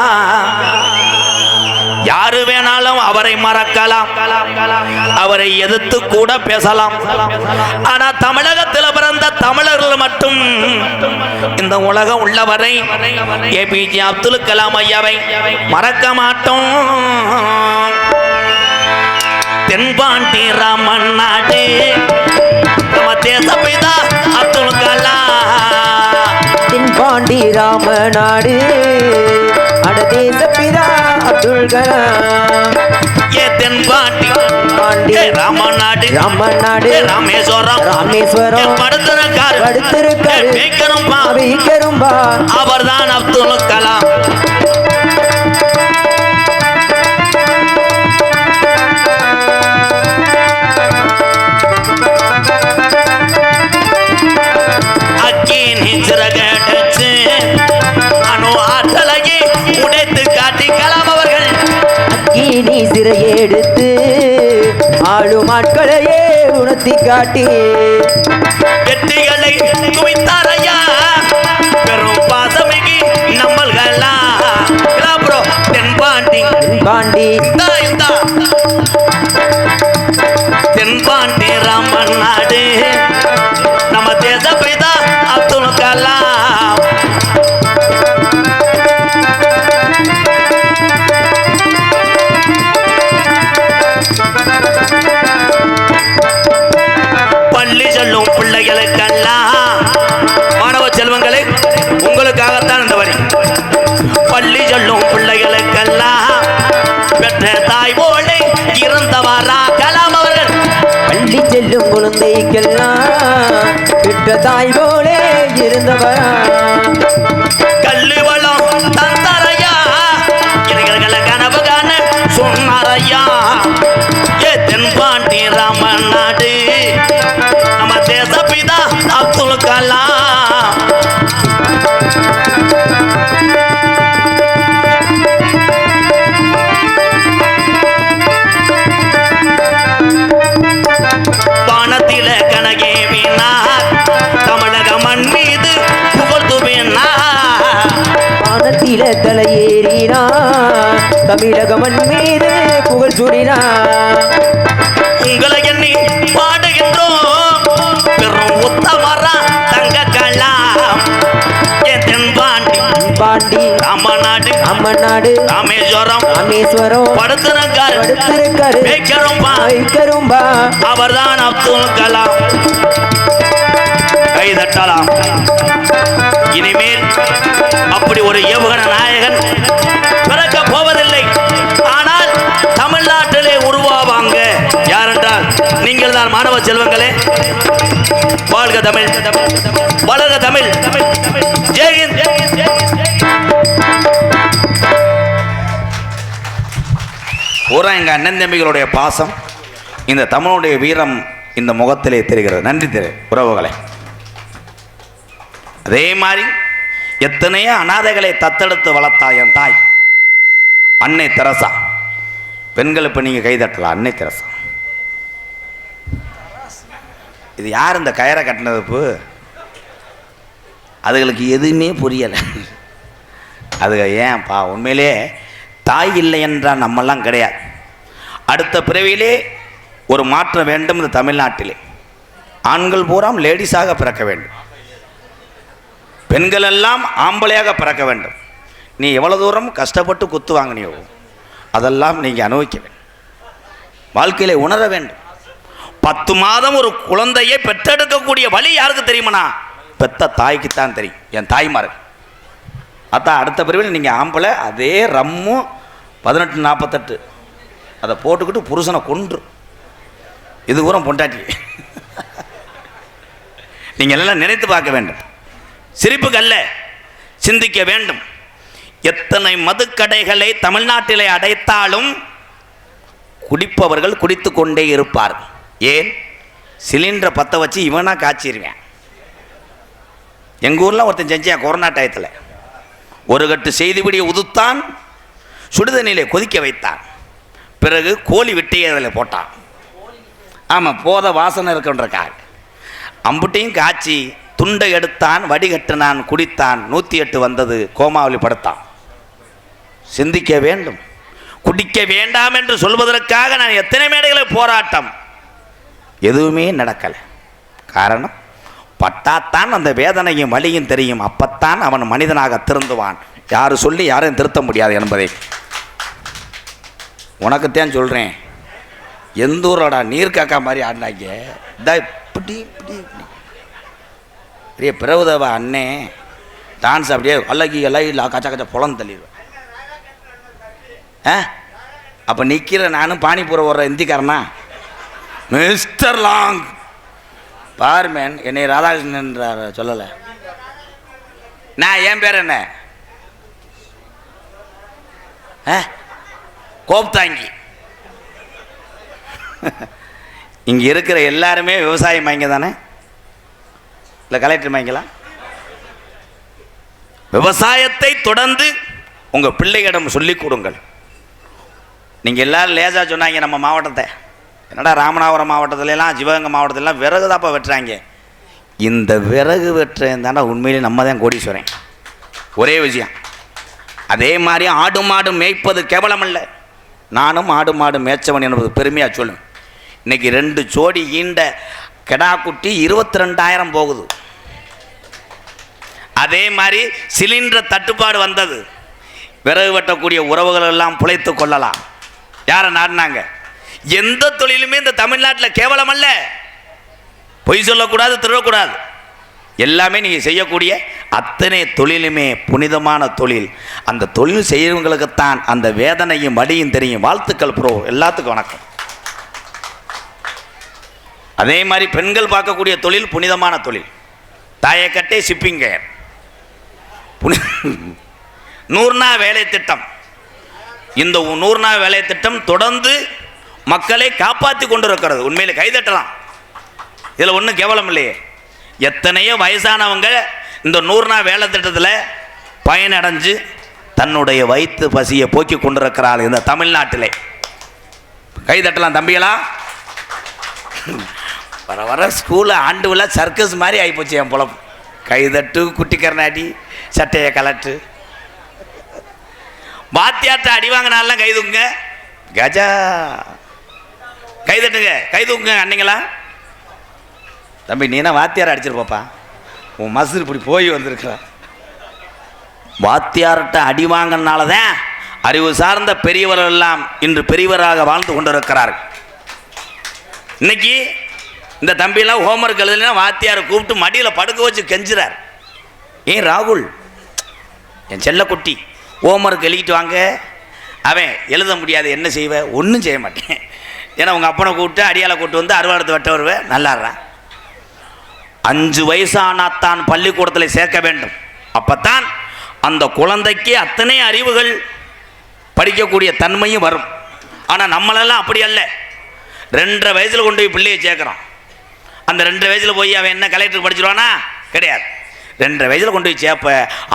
யாரு வேணாலும் அவரை மறக்கலாம், அவரை எதிர்த்து கூட பேசலாம். ஆனா தமிழகத்தில் பிறந்த தமிழர்கள் மட்டும் இந்த உலகம் உள்ளவரை ஏபிஜே அப்துல் கலாம் ஐயாவை மறக்க மாட்டோம். தென்பாண்டி ராமன் நாடு நம்ம தேசப்பிதா அப்துல் கலாம். தென்பாண்டி ராமநாடு அட தேசப்பிதா அப்துல் கலாம். ஏ தென்பாண்டி ராமநாடு ராமநாடு ராமேஸ்வரம் ராமேஸ்வரம் படுத்திருக்காரு அவர்தான் அப்துல் கலாம். எடுத்து ஆளும் ஆட்களையே உணர்த்தி காட்டி வெற்றிகளை குவித்தாரையா பெரும் பாசமிகு நம்மள்களா. தென்பாண்டி தென்பாண்டி ராமன் நாடு நம்ம தேசப்பிதா அப்துல் கலாம். பள்ளி செல்லும் பிள்ளைகளுக்கெல்லாம் மாணவ செல்வங்களை உங்களுக்காகத்தான் இந்த வரி. பள்ளி செல்லும் பிள்ளைகளுக்கெல்லாம் பெற்ற தாய் போலே இருந்தவரா கலாம் அவர்கள். பள்ளி செல்லும் குழந்தைக்கெல்லாம் பெற்ற தாய் போலே இருந்தவரா. கல்வி வளம் தந்தாரையா இளைஞர்களை கனவு காண சொன்னாரையா. ஏ தென்பாண்டி ராமன் நாடு நம்ம தேசப்பிதா அப்துல் கலாம். வானத்தில கனகேவினார் தமிழக மண் மீது புகழ்ந்துவினார். வானத்தில தலையேறினார் தமிழக மண் மீது புகழ் சூடினார். உங்களை எண்ணி பாடுகின்றோம் பெரும் உத்தமரா தங்க கலாம். தென்பாண்டி ராமநாடு அம்மநாடு ராமேஸ்வரம் ராமேஸ்வரம் படுத்திருக்காரு அவர்தான் அப்துல் கலாம். கை தட்டலாம். இனிமேல் அப்படி ஒரு ஏவுகண நாயகன் பிறக்க போவதில்லை. ஆனால் தமிழ்நாட்டிலே உருவாவாங்க. யாரென்றால் நீங்கள் தான் மாணவ செல்வங்களே. வாழ்க தமிழ், வளர்க தமிழ். ஜெய்ஹிந்த். பூரா எங்கள் அண்ணன் தம்பிகளுடைய பாசம், இந்த தமிழுடைய வீரம் இந்த முகத்திலே தெரிகிறது. நன்றி உறவுகளை. அதே மாதிரி எத்தனையோ அனாதைகளை தத்தெடுத்து வளர்த்தாள் என் தாய் அன்னை தெரசா. பெண்கள் இப்போ நீங்கள் கைதட்டலாம். அன்னை தெரசா. இது யார் இந்த கயரை கட்டினது? இப்போ அதுகளுக்கு எதுவுமே புரியலை. அது ஏன்ப்பா உண்மையிலே தாய் இல்லை என்றால் நம்மெல்லாம் கிடையாது. அடுத்த பிறவியிலே ஒரு மாற்றம் வேண்டும். இந்த தமிழ்நாட்டிலே ஆண்கள் பூராம் லேடிஸாக பிறக்க வேண்டும், பெண்கள் எல்லாம் ஆம்பளையாக பிறக்க வேண்டும். நீ எவ்வளோ தூரம் கஷ்டப்பட்டு குத்து வாங்கினியோ அதெல்லாம் நீங்கள் அனுபவிக்க வேண்டும், வாழ்க்கையில உணர வேண்டும். 10 மாதம் ஒரு குழந்தையை பெற்றெடுக்கக்கூடிய வழி யாருக்கு தெரியுமாண்ணா? பெத்த தாய்க்குத்தான் தெரியும். என் தாய்மாருக்கு அதான் அடுத்த பிரிவில் நீங்கள் ஆம்பளை அதே ரம்மு 1848 அதை போட்டுக்கிட்டு புருஷனை கொன்று இது கூட பொண்டாட்டி. நீங்கள் எல்லாம் நினைத்து பார்க்க வேண்டும். சிரிப்புக்கு அல்ல, சிந்திக்க வேண்டும். எத்தனை மதுக்கடைகளை தமிழ்நாட்டிலே அடைத்தாலும் குடிப்பவர்கள் குடித்து கொண்டே இருப்பார்கள். ஏன்? சிலிண்டரை பற்ற வச்சு இவனா காய்ச்சிருவேன். எங்கள் ஊரில் ஒருத்தன் செஞ்சான் கொரோனா டயத்தில். ஒரு கட்டு செய்திபடியை உதுத்தான், சுடுதண்ணிலே கொதிக்க வைத்தான், பிறகு கோழி வெட்டியை அதில் போட்டான். ஆமாம், போத வாசனை இருக்குன்றக்காக அம்புட்டையும் காய்ச்சி துண்டை எடுத்தான், வடிகட்டினான், குடித்தான், 108 வந்தது, கோமாவலி படுத்தான். சிந்திக்க வேண்டும். குடிக்க வேண்டாம் என்று சொல்வதற்காக நான் எத்தனை மேடைகளை போராட்டம், எதுவுமே நடக்கலை. காரணம், பட்டாத்தான் அந்த வேதனையும் வலியும் தெரியும், அப்பத்தான் அவன் மனிதனாக திருந்துவான். யாரு சொல்லி யாரையும் திருத்த முடியாது என்பதை உனக்குத்தான் சொல்கிறேன். எந்த ஊரோட நீர் காக்கா மாதிரி ஆடினாங்க. இதா இப்படி இப்படி இப்படி பெரிய பிரபுதவா அண்ணே டான்ஸ் அப்படியே அழகி இல்லை கச்சா கச்சா புலம் தள்ளிடுவேன். அப்போ நிற்கிற நானும் பானிபூரை ஓடுற இந்திக்காரனா மிஸ்டர் லாங் பார்மேன் என்னை ராதாகிருஷ்ணன் சொல்லலை. நான் என் பேர் என்ன? கோப்தாங்கி. இங்கே இருக்கிற எல்லாருமே விவசாயம் வாங்க தானே, இல்லை கலெக்டர் வாங்கிக்கலாம். விவசாயத்தை தொடர்ந்து உங்கள் பிள்ளைகளிடம் சொல்லிக் கொடுங்கள். நீங்கள் எல்லோரும் லேசாக சொன்னாங்க நம்ம மாவட்டத்தை, என்னடா ராமநாதபுரம் மாவட்டத்திலலாம் சிவகங்கை மாவட்டத்திலலாம் விறகு தாப்பா வெட்டுறாங்க. இந்த விறகு வெட்டுறேன் தானே உண்மையிலே நம்ம தான் கோடீஸ்வரன். ஒரே விஷயம். அதே மாதிரி ஆடு மாடு மேய்ப்பது கேவலம் அல்ல. நானும் ஆடு மாடு மேய்ச்சவன் என்பது பெருமையாக சொல்லும். இன்றைக்கி 2 ஜோடி ஈண்ட கெடா குட்டி 22,000 போகுது. அதே மாதிரி சிலிண்டர் தட்டுப்பாடு வந்தது. விறகு வெட்டக்கூடிய உறவுகள் எல்லாம் பிழைத்து கொள்ளலாம். யாரை நாடினாங்க? எந்த தொழிலுமே இந்த தமிழ்நாட்டில் கேவலம் அல்ல. பொய் சொல்லக்கூடாது, திருடக்கூடாது. எல்லாமே நீங்கள் செய்யக்கூடிய அத்தனை தொழிலுமே புனிதமான தொழில். அந்த தொழில் செய்கிறவங்களுக்குத்தான் அந்த வேதனையும் வலியும் தெரியும். வாழ்த்துக்கள் ப்ரோ, எல்லாத்துக்கும் வணக்கம். அதே மாதிரி பெண்கள் பார்க்கக்கூடிய தொழில் புனிதமான தொழில். தாயக்கட்டை ஷிப்பிங் கேர், 100 நாள் வேலை திட்டம். இந்த 100 நாள் வேலை திட்டம் தொடர்ந்து மக்களை காப்பாற்றி கொண்டிருக்கிறது. உண்மையில் கைதட்டலாம், இதில் ஒன்றும் கேவலம் இல்லையே. எத்தனையோ வயசானவங்க இந்த 100 நாள் வேலை திட்டத்தில் பயனடைஞ்சு தன்னுடைய வயிற்று பசியை போக்கி கொண்டிருக்கிறாள் இந்த தமிழ்நாட்டிலே. கைதட்டலாம் தம்பிகளா. வர வர ஸ்கூலில் ஆண்டு விழா சர்க்கஸ் மாதிரி ஆகிப்போச்சு என் பொழப்பு. கைதட்டு, குட்டி கருணாடி, சட்டையை கலட்டு, வாத்தியார்ட்ட அடி வாங்கினாலாம் கைதுங்க, கஜா கைதட்டுங்க, கைதுங்க அன்னைங்களா. தம்பி நீனா வாத்தியார் அடிச்சிருப்பாப்பா, உன் மசூர் இப்படி போய் வந்திருக்கிறா. வாத்தியார்கிட்ட அடி வாங்கினால தான் அறிவு சார்ந்த பெரியவர்கள் எல்லாம் இன்று பெரியவராக வாழ்ந்து கொண்டிருக்கிறார்கள். இன்னைக்கு இந்த தம்பியெல்லாம் ஹோம்ஒர்க் எழுதலைன்னா வாத்தியாரை கூப்பிட்டு மடியில் படுக்க வச்சு கெஞ்சுறார். ஏன் ராகுல், என் செல்லக்குட்டி ஹோம்ஒர்க் எழுதிட்டு வாங்க. அவன் எழுத முடியாது, என்ன செய்வேன்? ஒன்றும் செய்ய மாட்டேன். ஏன்னா உங்கள் அப்பனை கூப்பிட்டு அடியாலை கூப்பிட்டு வந்து அறுவாடத்தை வெட்ட வருவேன். நல்லாடுறான். 5 வயசானாத்தான் பள்ளிக்கூடத்தில் சேர்க்க வேண்டும். அப்போத்தான் அந்த குழந்தைக்கு அத்தனை அறிவுகள் படிக்கக்கூடிய தன்மையும் வரும். ஆனால் நம்மளெல்லாம் அப்படி அல்ல. 2.5 வயசில் கொண்டு போய் பிள்ளையை சேர்க்குறோம். அந்த 2 வயசில் போய் அவன் என்ன கலெக்டர் படிச்சிருவானா? கிடையாது. 2 வயசில் கொண்டு போய் சேப்ப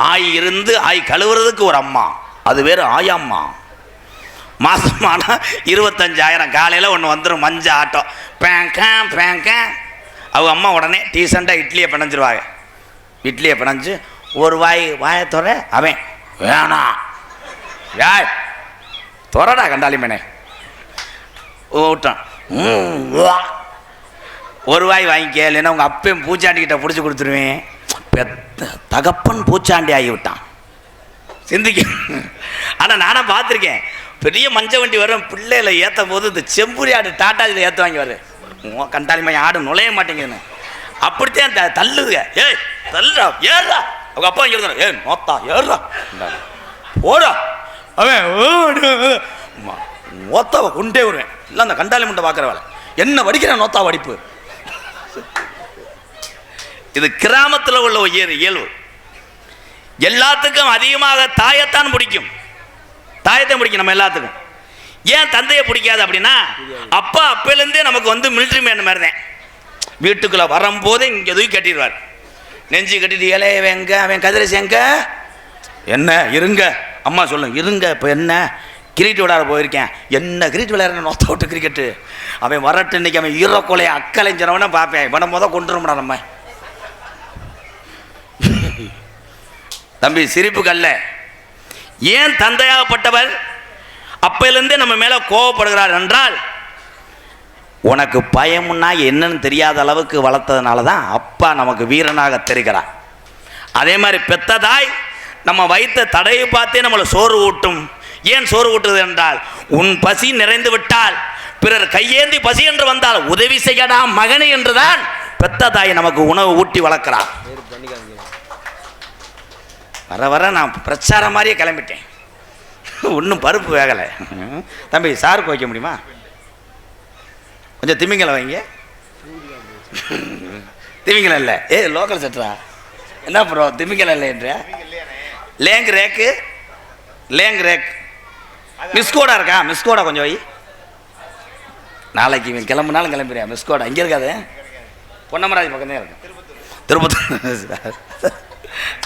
ஆய் இருந்து ஆய் கழுவுறதுக்கு ஒரு அம்மா, அது வேறு ஆயம்மா. மாதமானா 25,000. காலையில் ஒன்று வந்துடும் மஞ்ச ஆட்டோ, பேங்க பேங்க. அவங்க அம்மா உடனே டீசெண்டாக இட்லியை பிணைஞ்சிருவாங்க. இட்லியை பிணைஞ்சு ஒரு வாயை துற. அவன் வேணாம், யாய் துறடா கண்டாலிமேனே ஓட்டான். ஒரு வாய் வாங்கிக்க, இல்லைன்னா உங்கள் அப்பையும் பூச்சாண்டிக்கிட்ட பிடிச்சி கொடுத்துருவேன். தகப்பன் பூச்சாண்டி ஆகிவிட்டான். சிந்திக்க. ஆனால் நானும் பார்த்துருக்கேன், பெரிய மஞ்ச வண்டி வரும், பிள்ளைகளை ஏற்றும் போது இந்த செம்புரி ஆடு டாட்டாஜில் ஏற்றுவாங்க வரு. கண்டாலிமை ஆடு நுழைய மாட்டேங்குதுன்னு அப்படித்தான் தள்ளுதுங்க. ஏய் தள்ளுடா, ஏறா. அவங்க அப்பா இங்கே இருந்தா, ஏ நோத்தா ஏறா ஓடா. அவன் நோத்தாவை கொண்டே வருவேன். இல்லை அந்த கண்டாலி முண்டை பார்க்குற வேலை என்ன வடிக்கிறேன், நோத்தா வடிப்பு. இது கிராமத்தில் உள்ள இயல்பு. எல்லாத்துக்கும் அதிகமாக தாயத்தான் பிடிக்கும். தாயத்தை பிடிக்கும் நம்ம எல்லாத்துக்கும். ஏன் தந்தையை பிடிக்காது அப்படின்னா, அப்பா அப்பையிலேருந்தே நமக்கு வந்து மிலிட்ரி மேன் மாதிரி தான். வீட்டுக்குள்ளே வரும்போதே இங்கே தூக்கி கட்டிடுவார், நெஞ்சு கட்டிட்டு. இலைய எங்க, அவன் கதிரசி எங்க, என்ன இருங்க அம்மா சொல்லுங்க இருங்க. இப்போ என்ன கிரிக்கெட் விளையாட போயிருக்கேன், என்ன கிரிக்கெட் விளையாடுற நோத்த விட்டு கிரிக்கெட்டு. அவன் வரட்டு, இன்னைக்கு அவன் ஈரக்கொலையை அக்கலைஞ்சனவனே பார்ப்பேன். இவனை கொண்டுரும்டா நம்ம. தம்பி சிரிப்பு கல்ல. ஏன் தந்தையாகப்பட்டவர் அப்பையிலிருந்தே நம்ம மேலே கோவப்படுகிறார் என்றால், உனக்கு பயம்னா என்னன்னு தெரியாத அளவுக்கு வளர்த்ததுனால தான் அப்பா நமக்கு வீரனாக தெரிகிறார். அதே மாதிரி பெத்த தாய் நம்ம வைத்த தடையை பார்த்தே நம்மளை சோறு ஊட்டும். ஏன் சோறு ஊட்டுறது என்றால், உன் பசி நிறைந்து விட்டால் பிறர் கையேந்தி பசி என்று வந்தால் உதவி செய்யடா மகனே என்றுதான் பெத்த தாய் நமக்கு உணவு ஊட்டி வளர்க்கிறார். வர வர நான் பிரச்சாரம் மாதிரியே கிளம்பிட்டேன். ஒன்றும் பருப்பு வேகலை. தம்பி சாருக்கு வைக்க முடியுமா? கொஞ்சம் திமிங்கலை வைங்க. திமிங்கலம் இல்லை, லோக்கல் செட்டரா என்ன ப்ரோ? திமிங்கலம் இல்லை என்ற லேங்கு ரேக்கு, லேங்கு ரேக் மிஸ்கோடா இருக்கா? மிஸ்கோடா கொஞ்சம் வை. நாளைக்கு இவன் கிளம்புனாலும் கிளம்பிடுறேன். மிஸ்கோடா இங்கே இருக்காது, பொன்னமராஜ் பக்கம் தான் இருக்கு. திருப்பத்தூர்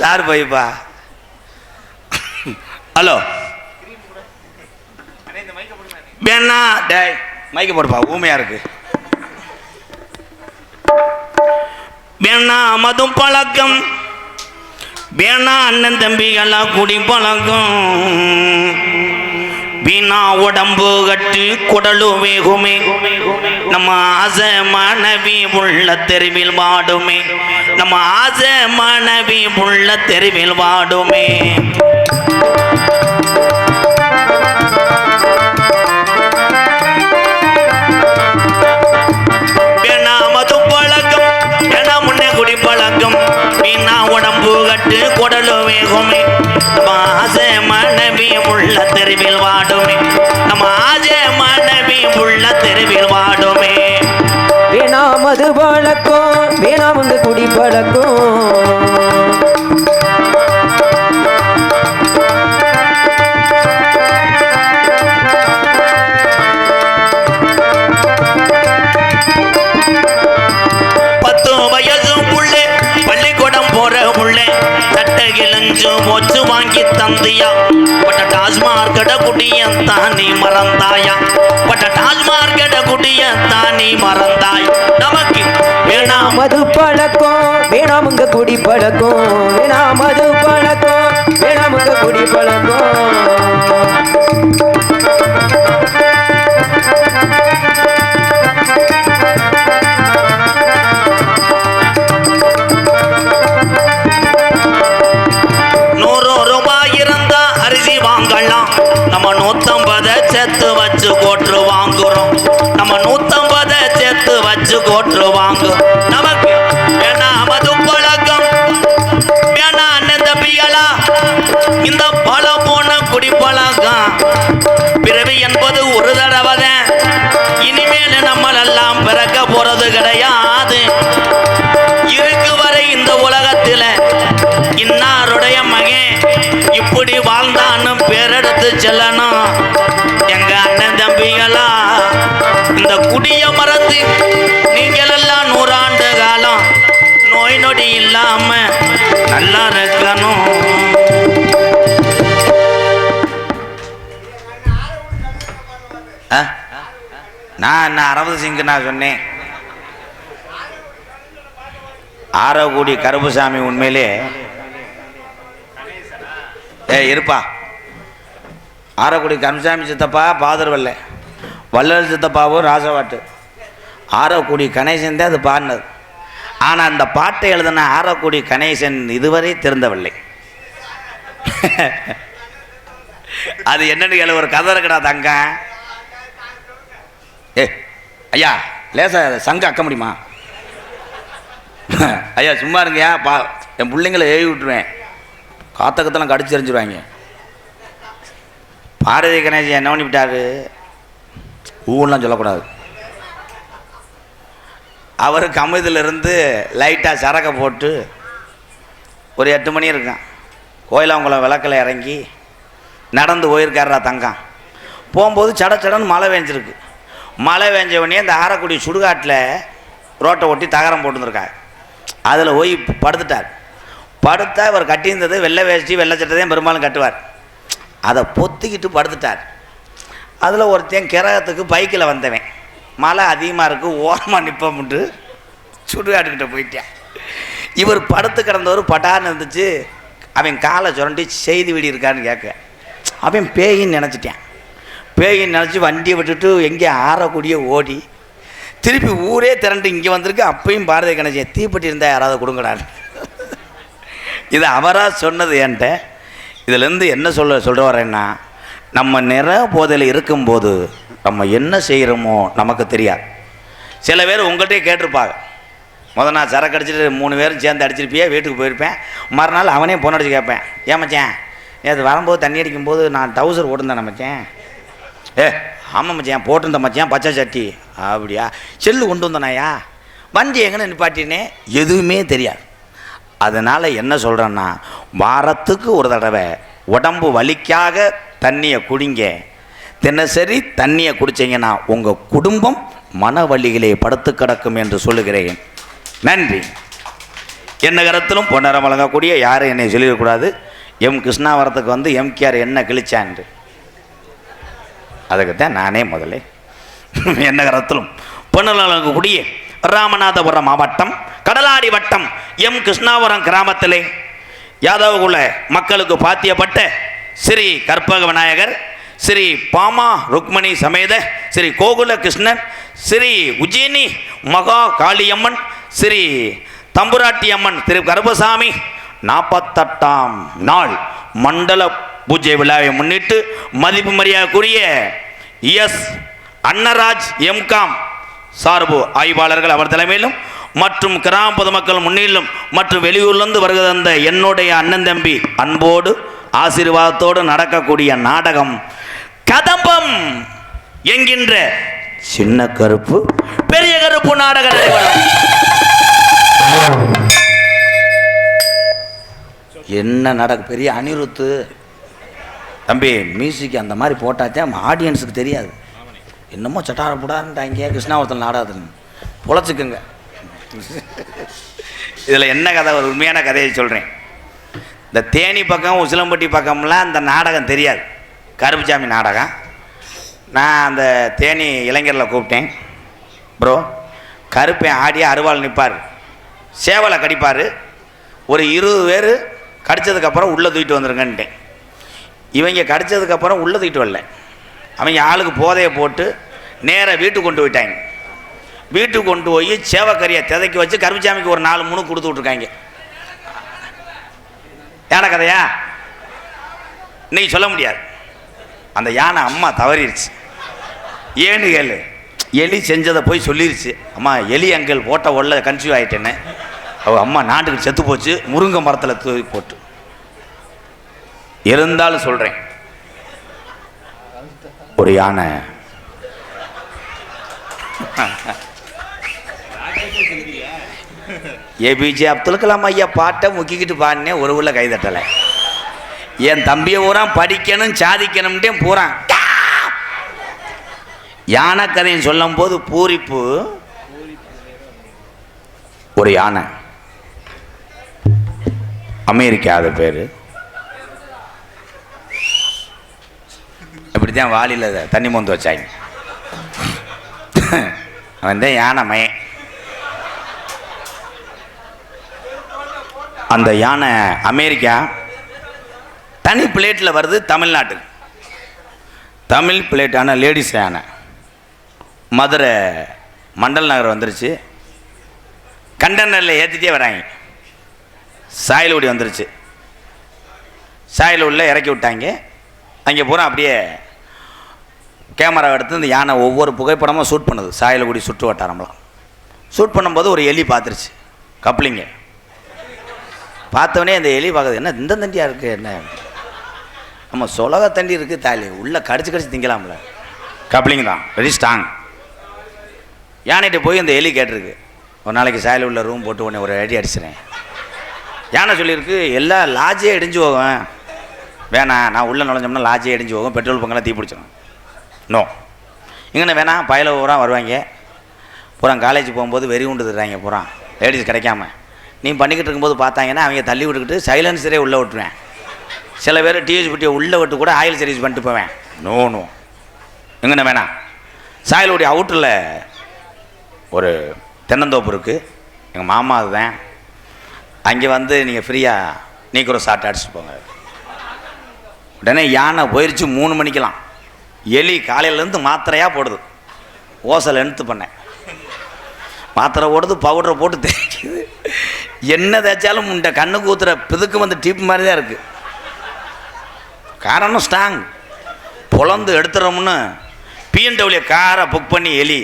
சார் போய்ப்பா. ஹலோ வேணா டேய் மைக்க போடுப்பா, ஊமையா இருக்கு. வேணா மதும் பழக்கம், வேணா அண்ணன் தம்பிகளாம் குடி பழக்கம், வீணா உடம்பு கட்டு குடலு வேகுமே, நம்ம ஆசை மனைவி உள்ள தெருவில் வாடுமே, நம்ம ஆசை மனைவி உள்ள தெருவில் வாடுமே. வேணா மது பழக்கம், வேணா முன்னே குடி பழக்கம், வீணா உடம்பு கட்டு குடலு வேகுமே, நம்ம ஆசை மனைவி உள்ள தெருவில் வாடுமே, நம்ம ஆசை மனைவி உள்ள தெருவில் வாடுமே. வேணா மது பழக்கம், வேணா வந்து குடி பழக்கம், மொச்சு வாங்கி தந்தியா, பட்ட டாஸ்மார்க்கட குடியத்தான் நீ மறந்தாயா, பட்ட டாஸ்மார்க்கட குடியத்தான் நீ மறந்தாய். நமக்கு வேணா மது பழக்கம், வேணாமுங்க குடி பழக்கம், வேணா மது பழக்கம், வேணாமுங்க குடி பழக்கம். நம்ம 150 சேர்த்து வச்சு கோட்டு வாங்குறோம், நம்ம 150 சேர்த்து வச்சு கோட்டு வாங்கு. நமக்கு வேணா மது பழக்கம், வேணா அண்ணன் தம்பிகளா இந்த பழம் போன குடி பழக்கம். பிறவி என்பது ஒரு தடவை தான், இனிமேல் நம்மளெல்லாம் பிறக்க போறது கிடையாது. இருக்கு வரை இந்த உலகத்தில் இன்னாருடைய மகன் இப்படி வாழ்ந்தான்னு பேரெடுத்து செல்லணும். எங்க அண்ணன் தம்பிகளா, இந்த குடிய மறந்து நீங்கள் எல்லாம் 100 ஆண்டு நோடி இல்லாம நல்லா இருக்கணும். நான் என்ன 60 சிங்கு நான் சொன்னேன். ஆரக்குடி கருப்புசாமி உண்மையிலே இருப்பா. ஆரக்குடி கருப்புசாமி சித்தப்பா பாதர்வல்ல, வள்ளல் சித்தப்பாவும் ராசவாட்டு, ஆரக்குடி கணேசன் தான் அது பாடினது. ஆனால் அந்த பாட்டை எழுதின ஆரக்குடி கணேசன் இதுவரை திறந்தவில்லை. அது என்னன்னு கேள்வி, ஒரு கதை இருக்கடா தங்க. ஐயா லேசா சங்க அக்க முடியுமா? ஐயா சும்மா இருங்கயா, என் பிள்ளைங்களை ஏவி விட்டுருவேன், காத்தக்கத்தெல்லாம் கடிச்சு எறிஞ்சிருவாங்க. பாரதி கணேசன் என்ன பண்ணி விட்டாரு, ஊன்லாம் சொல்லக்கூடாது. அவர் கமுதிலிருந்து லைட்டாக சரக்கை போட்டு ஒரு 8 மணி இருக்கான், கோயிலாங்குளம் விளக்கில் இறங்கி நடந்து போயிருக்காரா தங்கம். போகும்போது சடன்னு மழை வேஞ்சிருக்கு. மழை வேஞ்சவனே இந்த ஆரக்குடி சுடுகாட்டில் ரோட்டை ஒட்டி தகரம் போட்டுருக்காரு. அதில் போய் படுத்துட்டார். படுத்தா இவர் கட்டியிருந்தது வெள்ளை வேஷ்டி வெள்ளை சட்டையும் பெரும்பாலும் கட்டுவார். அதை பொத்திக்கிட்டு படுத்துட்டார். அதில் ஒருத்தன் கிரகத்துக்கு பைக்கில் வந்தவன், மழை அதிகமாக இருக்குது ஓரமாக நிற்பமுட்டு சுடுகாட்டுக்கிட்ட போயிட்டான். இவர் படுத்து கிடந்தவர் பட்டான்னு இருந்துச்சு. அவன் காலை சுரண்டி செய்தி வீடி இருக்கான்னு கேட்க, அவன் பேயின்னு நினச்சிட்டான். பேயின்னு நினச்சி வண்டியை விட்டுட்டு எங்கே ஆரக்கூடிய ஓடி திருப்பி ஊரே திரண்டு இங்கே வந்திருக்கு. அப்பையும் பாரதி கணேசன் தீப்பெட்டி இருந்தால் யாராவது கொடுங்கடான்னு. இது அவராக சொன்னது என்கிட்ட. இதிலேருந்து என்ன சொல்ல வரேன்னா, நம்ம நிற போதையில் இருக்கும்போது நம்ம என்ன செய்கிறோமோ நமக்கு தெரியாது. சில பேர் உங்கள்கிட்டே கேட்டிருப்பாங்க, நான் சரக்கு அடிச்சுட்டு 3 பேரும் சேர்ந்து அடிச்சிருப்பியே, வீட்டுக்கு போயிருப்பேன். மறுநாள் அவனே ஃபோன் அடிச்சு கேட்பேன், ஏமாச்சேன் நேற்று வரும்போது தண்ணி அடிக்கும்போது நான் டவுசர் போட்டிருந்தேன் மச்சான். ஆமாம் மச்சான் போட்டிருந்தேன் மச்சான், பச்சை சட்டி. அப்படியா, செல்லு கொண்டு வந்தனாயா, வண்டி எங்கன்னு நிப்பாட்டினே, எதுவுமே தெரியாது. அதனால் என்ன சொல்கிறேன்னா, வாரத்துக்கு ஒரு தடவை உடம்பு வலிக்காக தண்ணியை குடிங்க. தினசரி தண்ணியை குடிச்சிங்கன்னா உங்கள் குடும்பம் மன வலிகளே படுத்து கிடக்கும் என்று சொல்லுகிறேன். நன்றி. என்ன கருத்திலும் பொன்னரம் வழங்கக்கூடிய யாரும் என்னை சொல்லிடக்கூடாது. கிருஷ்ணாவரத்துக்கு வந்து எம்கேஆர் என்ன கிழிச்சான்று, அதுக்குத்தான் நானே முதல்ல என்ன கருத்திலும் பொன்னரம் வழங்கக்கூடிய ராமநாதபுரம் மாவட்டம் கடலாடி வட்டம் கிருஷ்ணாவரம் கிராமத்திலே யாதவகுல மக்களுக்கு பாத்தியப்பட்ட ஸ்ரீ கற்பக விநாயகர், ஸ்ரீ பாமா ருக்மணி சமேத ஸ்ரீ கோகுல கிருஷ்ணன், ஸ்ரீ உஜ்ஜயினி மகா காளியம்மன், ஸ்ரீ தம்புராட்டி அம்மன் திரு கருப்பசாமி 48ஆம் நாள் மண்டல பூஜை விழாவை முன்னிட்டு மதிப்பு மரியாதைக்குரிய எஸ் அன்னராஜ் எம்காம் சார்பு ஆய்வாளர்கள் அவர் தலைமையிலும் மற்றும் கிராம பொதுமக்கள் முன்னிலும் மற்றும் வெளியூர்லேருந்து வருகை தந்த என்னுடைய அண்ணன் தம்பி அன்போடு ஆசீர்வாதத்தோடு நடக்கக்கூடிய நாடகம் கதம்பம் என்கின்ற சின்ன கருப்பு பெரிய கருப்பு நாடக என்ன நடக்கு. பெரிய அனிருத்து தம்பி மியூசிக் அந்த மாதிரி போட்டாச்சே ஆடியன்ஸுக்கு தெரியாது. என்னமோ சட்டார புடான்ட்டாங்க கிருஷ்ணாவரத்தில் நாடாதுன்னு பொழைச்சிக்குங்க. இதில் என்ன கதை, ஒரு உண்மையான கதையை சொல்கிறேன். இந்த தேனி பக்கம் உசிலம்பட்டி பக்கம்லாம் அந்த நாடகம் தெரியாது, கருப்புசாமி நாடகம். நான் அந்த தேனி இளைஞரில் கூப்பிட்டேன். ப்ரோ, கருப்பை ஆடி அருவாள் நிற்பார், சேவலை கடிப்பார், ஒரு 20 பேர் கடித்ததுக்கப்புறம் உள்ளே தூக்கிட்டு வந்துருங்கன்ட்டேன். இவங்க கடித்ததுக்கப்புறம் உள்ளே தூக்கிட்டு வரல, அவங்க ஆளுக்கு போதையை போட்டு நேராக வீட்டுக்கு கொண்டு போயிட்டாங்க. வீட்டுக்கு கொண்டு போய் சேவக்கரியை திதைக்கி வச்சு கருப்புசாமிக்கு ஒரு 4-3 கொடுத்து விட்ருக்காங்க. யானை கதையா இன்னைக்கு சொல்ல முடியாது. அந்த யானை அம்மா தவறிடுச்சு. ஏன்னு கேளு, எலி செஞ்சதை போய் சொல்லிருச்சு, அம்மா எலி அங்கிள் போட்ட உள்ள கன்சியூவ் ஆகிட்டேன்னு. அவள் அம்மா நாட்டுக்கு செத்து போச்சு, முருங்கை மரத்தில் தூக்கி போட்டு. இருந்தாலும் சொல்கிறேன், ஒரு யானை ஏபிஜே அப்துல் கலாம் ஐயா பாட்டை முக்கிக்கிட்டு பாடினேன், ஒரு ஊரில் கைதட்டலை. என் தம்பியை பூரா படிக்கணும் சாதிக்கணும்ட்டே பூரான். யானை கதையும் சொல்லும் போது பூரிப்பு. ஒரு யானை அமெரிக்கா அது பேர். இப்படி தான் வாளியில் தண்ணி மோந்து வச்சாங்க. அவன் தான் யானை மயன். அந்த யானை அமெரிக்கா தனி பிளேட்டில் வருது தமிழ்நாட்டுக்கு. தமிழ் பிளேட்டான லேடிஸ் யானை மதுரை மண்டல் நகர் வந்துருச்சு. கண்டெய்னரில் ஏற்றிட்டே வராங்க. சாயலூடி வந்துருச்சு. சாயலூரில் இறக்கி விட்டாங்க. அங்கே பூரா அப்படியே கேமரா எடுத்து இந்த யானை ஒவ்வொரு புகைப்படமும் ஷூட் பண்ணுது. சாயலகுடி சுற்று வட்டாரம்லாம் ஷூட் பண்ணும்போது ஒரு எலி பார்த்துருச்சு. கப்ளிங்க பார்த்தவொடனே இந்த எலி பார்க்குது, என்ன இந்த தண்டியாக இருக்குது, என்ன நம்ம சொலக தண்டி இருக்குது தாலி உள்ளே கடிச்சு திங்கலாம்ல. கப்ளிங் தான் வெரி ஸ்ட்ராங். யானைகிட்ட போய் இந்த எலி கேட்டிருக்கு, ஒரு நாளைக்கு சாயல் உள்ள ரூம் போட்டு உடனே ஒரு அடி அடிச்சிடறேன். யானை சொல்லியிருக்கு, எல்லா லாட்ஜே இடிஞ்சு போவேன், வேணாம் நான் உள்ளே நுழைஞ்சோம்னா லாட்ஜே இடிஞ்சு போகும், பெட்ரோல் பங்கெல்லாம் தீ பிடிச்சிடும். நோ இங்கே வேணாம். பயில பூரா வருவாங்க, பூரா காலேஜ் போகும்போது வெறி உண்டு தர்றாங்க பூரா லேடிஸ் கிடைக்காம. நீ பண்ணிக்கிட்டு இருக்கும்போது பார்த்தாங்கன்னா அவங்க தள்ளி விட்டுக்கிட்டு சைலன்சரே உள்ளே விட்டுருவேன். சில பேர் டிஎஸ் பிட்டியை உள்ளே விட்டு கூட ஆயில் சர்வீஸ் பண்ணிட்டு போவேன். நோ நோ எங்கண்ணே வேணாம். சாயலுடைய அவுட்டரில் ஒரு தென்னந்தோப்பு இருக்குது, எங்கள் மாமா அதுதான். அங்கே வந்து நீங்கள் ஃப்ரீயாக நீக்கிற சாட்டை அடிச்சுட்டு போங்க. உடனே யானை போயிடுச்சு 3 மணிக்கெலாம். எலி காலையிலேருந்து மாத்திரையாக போடுது. ஓசல் எடுத்து பண்ணேன், மாத்திரை ஓடுது, பவுடரை போட்டு தேய்க்குது. என்ன தேய்ச்சாலும் இந்த கண்ணுக்கு ஊற்றுற பிதுக்கு வந்து டீப் மாதிரி தான் இருக்குது. காரணம் ஸ்ட்ராங். பொழந்து எடுத்துறோம்னு பிஎன்டபிள்யூ காரை புக் பண்ணி எலி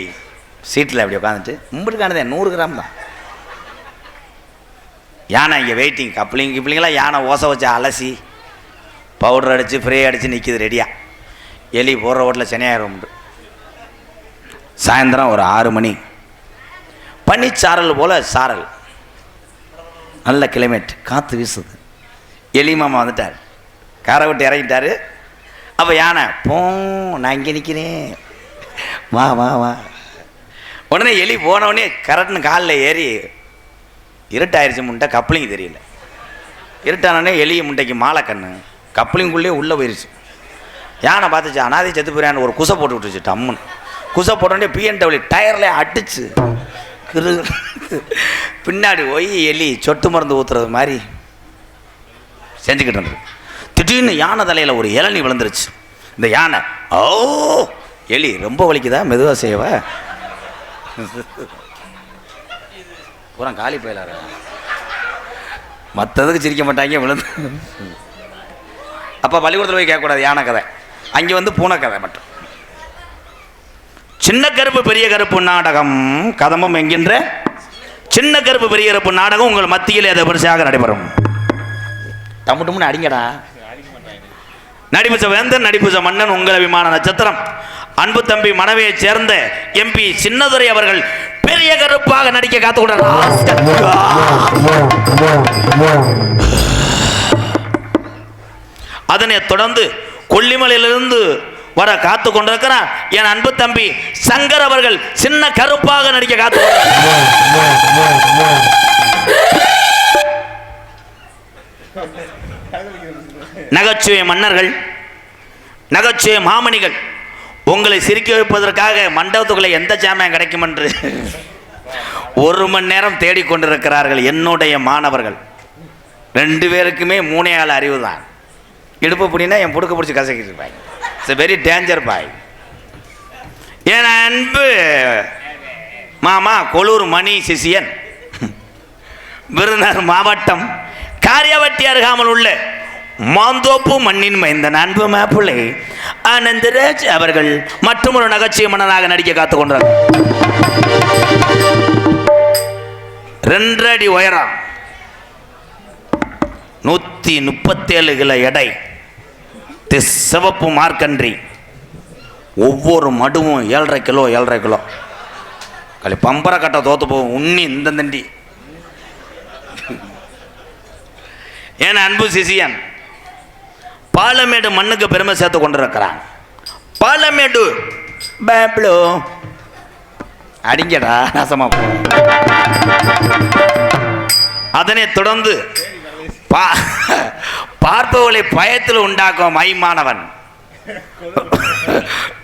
சீட்டில் அப்படி உட்காந்துட்டு மும்பிட்டுக்கானதே 100 கிராம் தான். யானை இங்கே வெயிட்டிங். கப்ளிங்கெலாம் யானை ஓசை வச்சு அலசி பவுடர் அடித்து ஃப்ரே அடித்து நிற்கிது ரெடியாக. எலி போடுற ஓட்டில் சென்னையாயிரம் உண்டு. சாயந்தரம் ஒரு 6 மணி, பனிச்சாரல் போல் சாரல், நல்ல கிளைமேட், காற்று வீசுது. எலி மாமா வந்துட்டார், காரை விட்டு இறங்கிட்டார். அப்போ யானை போ நான் இங்கே நிற்கிறேன், வா வா வா. உடனே எலி போனவுடனே கரெக்டுன்னு காலில் ஏறி இருட்டாயிருச்சு. முண்டை கப்ளிங் தெரியல. இருட்டானோடனே எலி முண்டைக்கு மாலை கண்ணு கப்ளிங்குள்ளே உள்ளே போயிடுச்சு. யானை பார்த்துச்சு, அனாதி செத்து போயிடான்னு ஒரு குசை போட்டு விட்டுருச்சு. டம்முன்னு குசை போட்டோடனே பிஎன்டபிள்யூ டயரில் அடிச்சு பின்னாடி போய் எலி சொட்டு மருந்து ஊற்றுறது மாதிரி செஞ்சுக்கிட்டு இருந்தது. திடீர்னு யானை தலையில் ஒரு இளநீ விழுந்துருச்சு. இந்த யானை ஓ எலி ரொம்ப வலிக்குதா, மெதுவாக செய்வ, பூரா காலி போயிலார. மற்றதுக்கு சிரிக்க மாட்டாங்க, விழுந்து. அப்போ பள்ளிக்கூடத்தில் போய் கேட்கக்கூடாது யானை கதை, அங்கே வந்து பூனை கதை மட்டும். சின்ன கருப்பு பெரிய கருப்பு நாடகம் கதம்பம் என்கின்ற சின்ன கருப்பு பெரிய கருப்பு நாடகம் உங்கள் மத்தியில் அதை வரிசையாக நடைபெறும். டம்முன்னு அடிங்கடா. நடிப்புச்ச வேந்தன் நடிப்புச்ச மன்னன் உங்கள் அபிமான நட்சத்திரம் அன்பு தம்பி மனைவியை சேர்ந்த எம்பி சின்னதுரை அவர்கள் பெரிய கருப்பாக நடிக்க காத்துக்கொண்டார். அதனைத் தொடர்ந்து கொல்லிமலையிலிருந்து வர காத்து கொண்டிருக்கிறார் என் அன்பு தம்பி சங்கர் அவர்கள் சின்ன கருப்பாக நடிக்க காத்து நகைச்சுவை மன்னர்கள், நகைச்சுவை மாமணிகள் உங்களை சிரிக்க வைப்பதற்காக மண்டபத்துக்குள்ளே எந்த ஜாமியம் கிடைக்கும் என்று 1 மணி நேரம் தேடிக்கொண்டிருக்கிறார்கள். என்னுடைய மாணவர்கள் 2 பேருக்குமே 3 ஆள் அறிவு தான். இடுப்பு பிடினா என் புடுக்க பிடிச்சி கசக்கிட்டு இருப்பாங்க. இட்ஸ் வெரி டேஞ்சர் பாய். என் அன்பு மாமா கொளூர் மணி சிசியன் விருதுநகர் மாவட்டம் காரியவட்டி அருகாமல் உள்ள மாந்தோப்பு மண்ணின் மைந்தன் அன்பு மாப்பிள்ளை ஆனந்தராஜ் அவர்கள் மற்றும் ஒரு நகைச்சுவை மன்னனாக நடிக்க காத்துக் கொண்டார். 2 அடி உயரம், 137 கிலோ எடை, சிவப்பு மார்க்கன்றி, ஒவ்வொரு மடுவும் 7.5 கிலோ 7.5 கிலோ. கலி பம்பரை கட்ட தோத்து போகும் உண்ணி இந்த தண்டி. என் அன்பு சிசியன் பாலமேடு மண்ணுக்கு பெருமை சேர்த்து கொண்டிருக்கிறான். பாலமேடு பேப்ளோ அடிங்கடா நாசமா போ. அதனை தொடர்ந்து பார்ப்பவர்களை பயத்தில் உண்டாக்கும் மைமானவன்.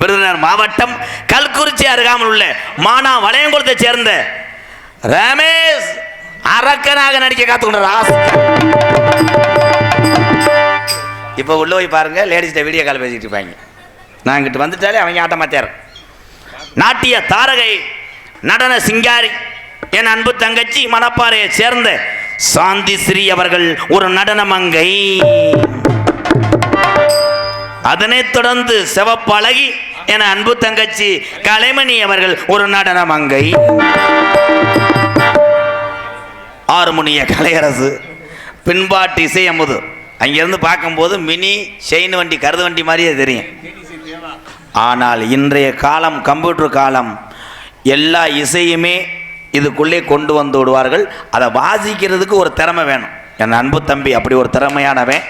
விருதுநகர் மாவட்டம் கல்குறிச்சி அருகாமல் உள்ள மானா வளையங்குளத்தை சேர்ந்த ரமேஷ் அரக்கனாக நடிக்க காத்துக்கொண்ட ராசி. இப்போ உள்ள போய் பாருங்க, லேடிஸ்ட வீடியோ கால் பேசிட்டு இருப்பாங்க. நான் இங்கிட்டு வந்துட்டாலே அவங்க ஆட்டமாத்தியார். நாட்டிய தாரகை, நடன சிங்காரி, என் அன்பு தங்கச்சி மணப்பாறையை சேர்ந்த சாந்தி ஸ்ரீ அவர்கள் ஒரு நடன மங்கை. அதனைத் தொடர்ந்து சிவப்பழகி என அன்பு தங்கச்சி கலைமணி அவர்கள் ஒரு நடன மங்கை. ஆறுமுனிய கலையரசு, பின்பாட்டு இசை அமுது. அங்கிருந்து பார்க்கும்போது மினி செயின் வண்டி, கருது வண்டி மாதிரியே தெரியும். ஆனால் இன்றைய காலம் கம்ப்யூட்டர் காலம், எல்லா இசையுமே இதுக்குள்ளே கொண்டு வந்து விடுவார்கள். அதை வாசிக்கிறதுக்கு ஒரு திறமை வேணும். என் அன்பு தம்பி அப்படி ஒரு திறமையானவன்.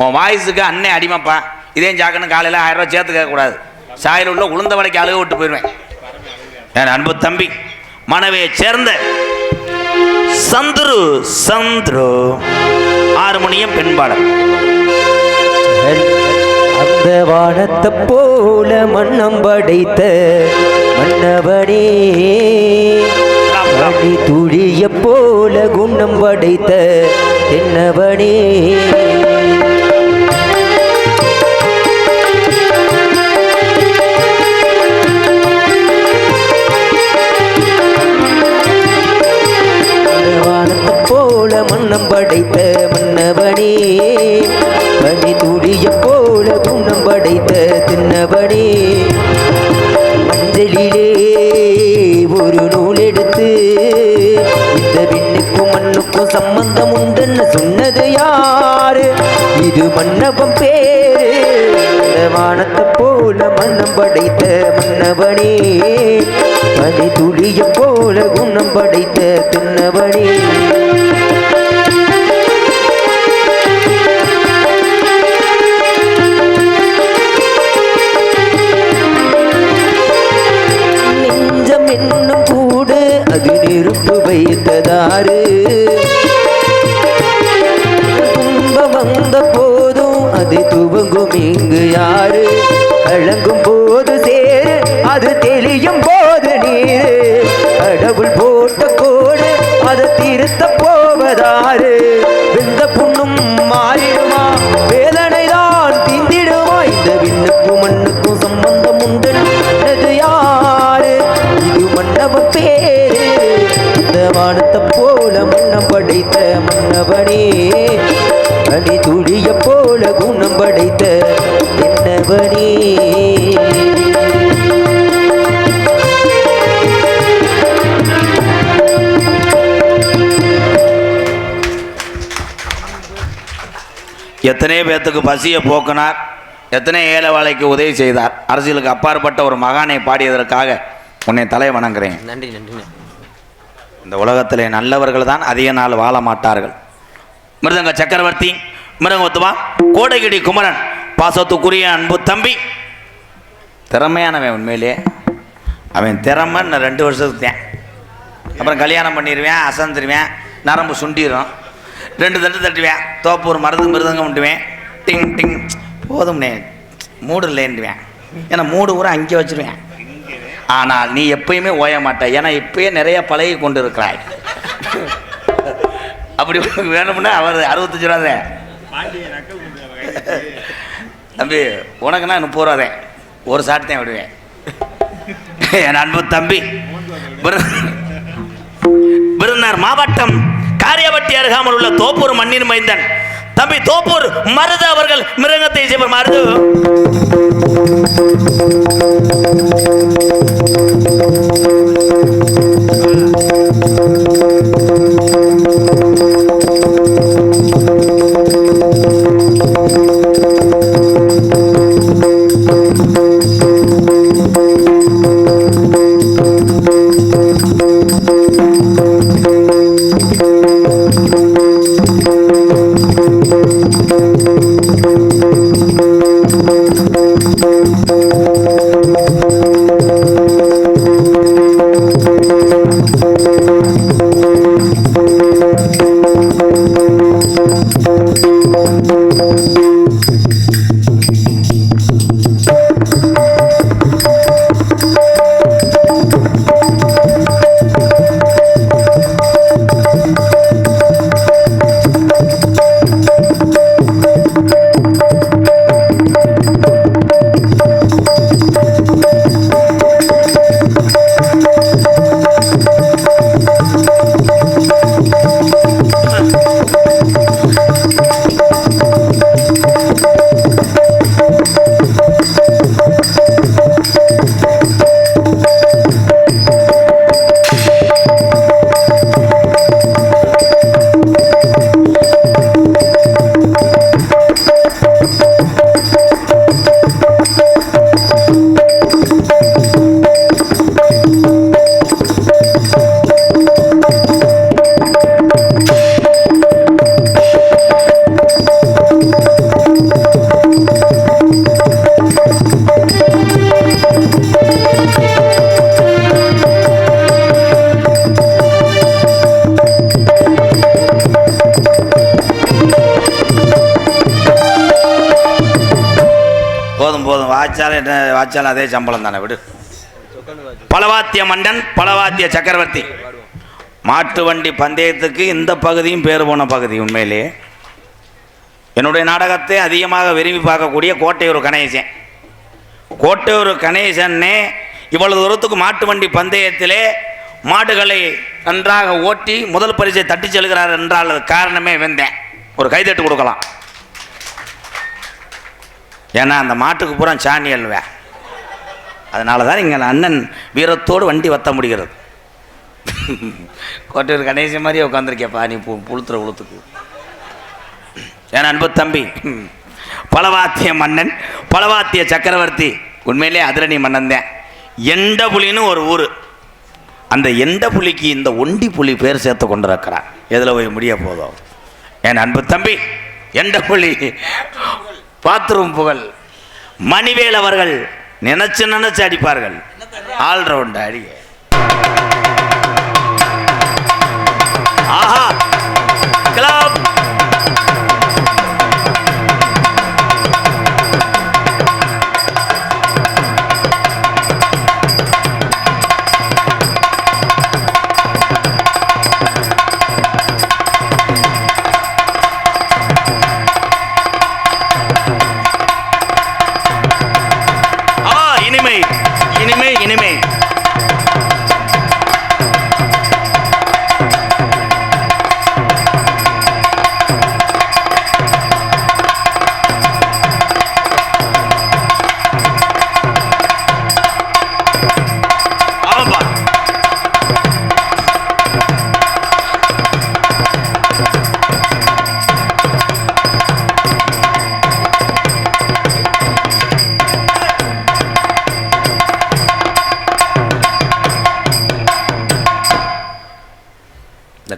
உன் வாய்ஸுக்கு அன்னை அடிமைப்பா, இதே ஜாக்கன்னு காலையில் 1000 ரூபா சேர்த்து கேட்கக்கூடாது. சாயில் உள்ள உளுந்த வடைக்கு அழுக விட்டு போயிடுவேன். என் அன்பு தம்பி மனைவியை சேர்ந்த சந்துரு ஆறுமணியம் பெண்பாளர். அந்த வானத்தை போல மன்னம் படைத்த மன்னவனே, துளிய போல குணம் படைத்த தென்னவனே, மன்னம் படைத்த மன்னவனே, பனி துளிய போல குணம் படைத்த தின்னவனே, மஞ்சளிலே ஒரு நூல் எடுத்து இந்த விண்ணுக்கும் மண்ணுக்கும் சம்பந்தம் உண்டுன்னு சொன்னது யாரு? இது மன்னவன் பேரு. இந்த வானத்தை போல மன்னம் படைத்த மன்னவனே, பனி துளிய போல குணம் படைத்த தின்னவனே. என்னும் கூடு அது நெருப்பு வைத்ததாறு, துன்பம் வந்த போதும் அது துவங்கும் இங்கு யாரு? கலங்கும் போது சேரு அது தெளியும் போது நீரு, கடவுள் போட்ட கோடு அதை திருத்த போவதாறு? வெந்த புண்ணும் மாறிடுமா, வேதனை தான் தீந்திடுமா? இந்த விண்ணுக்கும் மண்ணுக்கும் சம்பந்தம் உண்டு யாரு? இது மன்னவன் பேரு. இந்த வானத்தை போல மன்னம் படைத்த மன்னவனே, பனி துளிய போல குணம் படைத்த என்னவனே. எத்தனை பேத்துக்கு பசியை போக்கினார், எத்தனை ஏழை வாழைக்கு உதவி செய்தார். அரசியலுக்கு அப்பாற்பட்ட ஒரு மகானை பாடியதற்காக உன்னை தலை வணங்குறேன். நன்றி நன்றி. இந்த உலகத்திலே நல்லவர்கள் தான் அதிக நாள் வாழ மாட்டார்கள். மிருதங்க சக்கரவர்த்தி, மிருகத்துவா, கோடைகிடி குமரன், பாசத்துக்குரிய அன்பு தம்பி, திறமையானவன். உண்மையிலே அவன் திறமை நான் 2 வருஷத்துக்கு தான். அப்புறம் கல்யாணம் பண்ணிடுவேன், அசந்துருவேன், நரம்பு சுண்டிடும், 2 தட்டு தட்டுவேன், தோப்பூர் மிருதங்கம் விட்டுவேன், டிங் டிங் போதும்னே மூடு இல்லைன்னுவேன். ஏன்னா மூடு கூட அங்கே வச்சுருவேன். ஆனால் நீ எப்பயுமே ஓய மாட்ட, ஏன்னா இப்பயே நிறைய பழகி கொண்டு இருக்கிறாய். அப்படி வேணும்னா அவர் 65 ரூபாதே தம்பி, உனக்குன்னா 30 ரூபாதே, ஒரு சாட்டு தான் விடுவேன். என் அன்பு தம்பி விருதுநகர் மாவட்டம் காரியப்பட்டி அருகாமல் உள்ள தோப்பூர் மண்ணின் மைந்தன் தம்பி தோப்பூர் மருது அவர்கள் மிருகத்தை செய்வார். மருது போதும் போதும், வாய்ச்சாலும் என்ன வாய்ச்சாலும் அதே சம்பளம் தானே, விடு. பலவாத்திய மன்னன், பலவாத்திய சக்கரவர்த்தி. மாட்டு வண்டி பந்தயத்துக்கு இந்த பகுதியும் பேர் போன பகுதி. உண்மையிலே என்னுடைய நாடகத்தை அதிகமாக விரும்பி பார்க்கக்கூடிய கோட்டையூர் கணேசன். கோட்டையூர் கணேசன்னே இவ்வளவு தூரத்துக்கு மாட்டு வண்டி பந்தயத்திலே மாடுகளை நன்றாக ஓட்டி முதல் பரிசை தட்டி செல்கிறார் என்றால் அது காரணமே வந்தேன். ஒரு கைதட்டு கொடுக்கலாம். ஏன்னா அந்த மாட்டுக்கு பூரா சாணி அல்வேன். அதனால தான் இங்கே அண்ணன் வீரத்தோடு வண்டி வத்த முடிகிறது. கோட்டையூர் கணேசன் மாதிரியே உட்காந்துருக்கேப்பா நீ புளுத்துற உளுத்துக்கு. ஏன்னா அன்பு தம்பி, பலவாத்திய மன்னன், பலவாத்திய சக்கரவர்த்தி. உண்மையிலே அதிரணி மன்னன் தான். எண்ட புலின்னு ஒரு ஊர். அந்த எண்ட புலிக்கு இந்த ஒண்டி புலி பேர் சேர்த்து கொண்டிருக்கிறார். எதில் போய் முடிய போதும். என் அன்பு தம்பி, எண்ட புலி பாத்ரூம் புகழ் மணிவேல் அவர்கள் நினைச்சு நினைச்சு அடிப்பார்கள். ஆல்ரவுண்ட் அடி. ஆஹா கிளப்.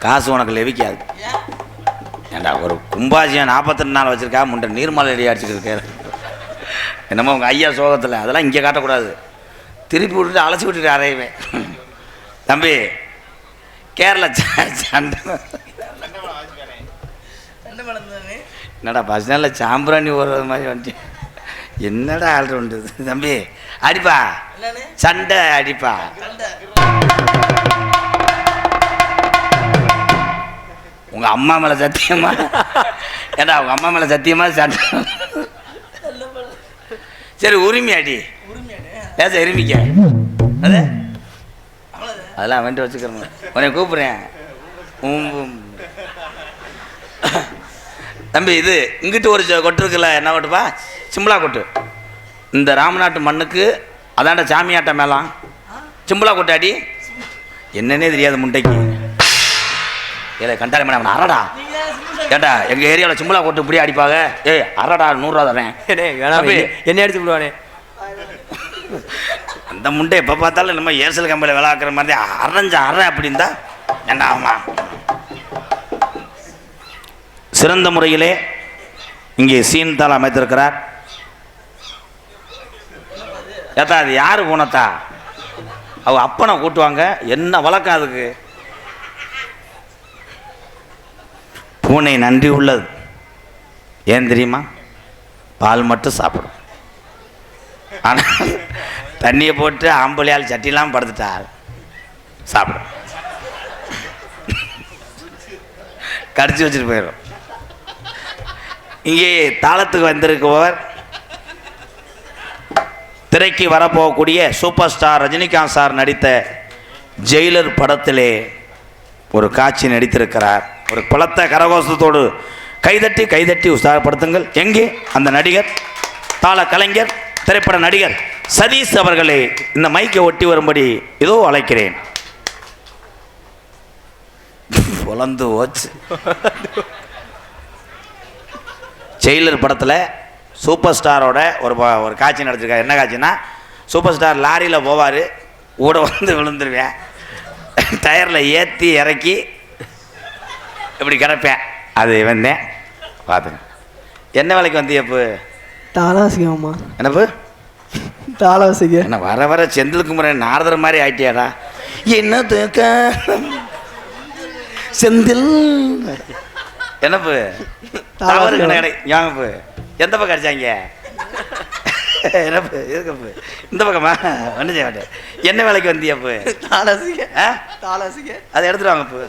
காசு உனக்கு லெவிக்காது. ஏண்டா ஒரு கும்பாசியம் 42 நாள் வச்சுருக்கா, முண்டை நீர்மலை அடிச்சுட்டு இருக்காரு. என்னமோ உங்கள் ஐயா சோகத்தில் அதெல்லாம் இங்கே காட்டக்கூடாது. திருப்பி விட்டுட்டு அலசி விட்டுட்டு அறையுவேன். தம்பி கேரளா சண்டை என்னடா பஸ் நாளில் சாம்பிராணி ஓடுறது மாதிரி வந்துட்டு என்னடா ஆல்ரெடி உண்டு. தம்பி அடிப்பா, சண்டை அடிப்பா. உங்கள் அம்மா மேலே சத்தியமா? ஏண்டா உங்கள் அம்மா மேலே சத்தியமா சண்டை? சரி உரிமை அடி, லேசா எருமிக்க. அது அதெல்லாம் வந்துட்டு வச்சுக்கிறேன். உன்னை கூப்பிட்றேன். தம்பி இது இங்கிட்டு ஒரு கொட்டு இருக்குல்ல, என்ன கொட்டுப்பா? சிம்பிளா கொட்டு. இந்த ராமநாட்டு மண்ணுக்கு அதாண்ட சாமியாட்டம் மேலாம் சிம்பிளா கொட்டு அடி. என்னன்னே தெரியாது முண்டைக்கு. ஏழை கண்டாலே மேடம் அரடா. கேட்டா எங்கள் ஏரியாவில் சிம்பிளா கொட்டு இப்படி அடிப்பாங்க. ஏய் அரடா 100 ரூபா தரேன். என்ன அடிச்சு விடுவானே அந்த முண்டை எப்போ பார்த்தாலும் நம்ம ஏர்செல் கம்பெனியில் வேலை ஆக்குற மாதிரி அரைஞ்ச அரை அப்படின்தா என்ன ஆமா. சிறந்த முறையிலே இங்கே சீன்தால் அமைத்திருக்கிறார். ஏத்தா அது யாரு பூனத்தா? அவ அப்பனை கூட்டுவாங்க. என்ன வழக்கம் அதுக்கு? பூனை நன்றி உள்ளது. ஏன் தெரியுமா? பால் மட்டும் சாப்பிடும். ஆனால் தண்ணியை போட்டு ஆம்பளையால் சட்டிலாம் படுத்துட்டால் சாப்பிடும். கடிச்சு வச்சுட்டு போயிடும். இங்கே தாளத்துக்கு வந்திருக்கவர் திரைக்கு வரப்போகக்கூடிய சூப்பர் ஸ்டார் ரஜினிகாந்த் சார் நடித்த ஜெயிலர் படத்திலே ஒரு காட்சி நடித்திருக்கிறார். ஒரு குளத்த கரகோஷத்தோடு கைதட்டி கைதட்டி உற்சாகப்படுத்துங்கள். எங்கே அந்த நடிகர், தாள கலைஞர், திரைப்பட நடிகர் சதீஷ் அவர்களை இந்த மைக்கை ஒட்டி வரும்படி இதோ அழைக்கிறேன். உலந்து ஓச்சு. ஜெயிலர் படத்தில் சூப்பர் ஸ்டாரோட ஒரு காட்சி நடத்திருக்காரு. என்ன காட்சின்னா, சூப்பர் ஸ்டார் லாரியில் போவார், கூட வந்து விழுந்துருவேன், டயரில் ஏற்றி இறக்கி இப்படி கிடப்பேன். அது வந்தேன் பார்த்துங்க. என்ன வேலைக்கு வந்தியப்பு? தாளாசிகம்மா. என்னப்பு? தாளாசிக. என்ன வர வர செந்திலுக்கு முறை நாரதர் மாதிரி ஆயிட்டியாடா? என்னதுக்க செந்தில் என்னப்பு? தவறு கடை ஞாபகம். எந்த பக்கம் அடிச்சாங்க? என்னப்பு எதுக்கப்போ இந்த பக்கமா ஒன்றும் செய்ய மாட்டேன். என்ன வேலைக்கு வந்தியப்பு? தாளாசிக்க தாளாசிக்க அதை எடுத்துட்டு வாங்க இப்போ.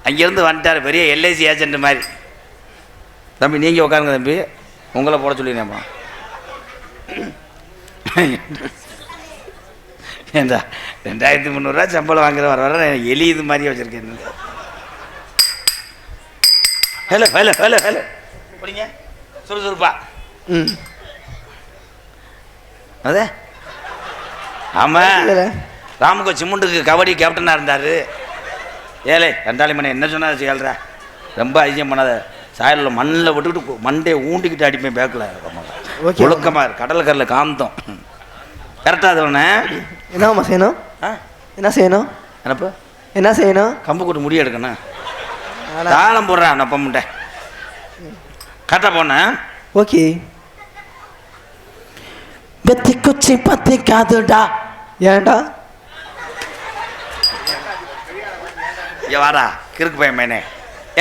அங்கேருந்து வந்துட்டார் பெரிய எல்ஐசி ஏஜென்ட் மாதிரி. தம்பி நீங்கள் உட்காருங்க தம்பி, உங்களை போட சொல்லினேம்மா. ஏண்டா 2300 சம்பளம் வாங்குற வர எலி இது மாதிரியே வச்சுருக்கேன். ஹலோ ஹலோ ஹலோ ஹலோ போறீங்க சுறுசுறுப்பா. ம் அதே ஆமாம், ராமுக சிமுண்டுக்கு கபடி கேப்டனாக இருந்தார். ஏழை ரெண்டாளி மணி என்ன சொன்னால் செய்யல்றா, ரொம்ப ஐசியம் பண்ணாத. சாயலில் மண்ணில் விட்டுக்கிட்டு மண்டையை ஊண்டிக்கிட்டு அடிப்பேன் பேக்கில். ஒழுக்கமாக கடற்கரையில் காந்தம் கரெக்டாக அது ஒன்று. என்னம்மா செய்யணும்? என்ன செய்யணும்? என்னப்போ என்ன செய்யணும்? கம்பு கூட்டு முடி எடுக்கணும். தாளம் போடுறான் நான் பம்முட்டேன். கரெக்டாக போனேன். ஓகே. பத்தி குச்சி பத்தி காதுடா. ஏன்டா? ஏ வாடா கிறுக்கு பையன் மேனே.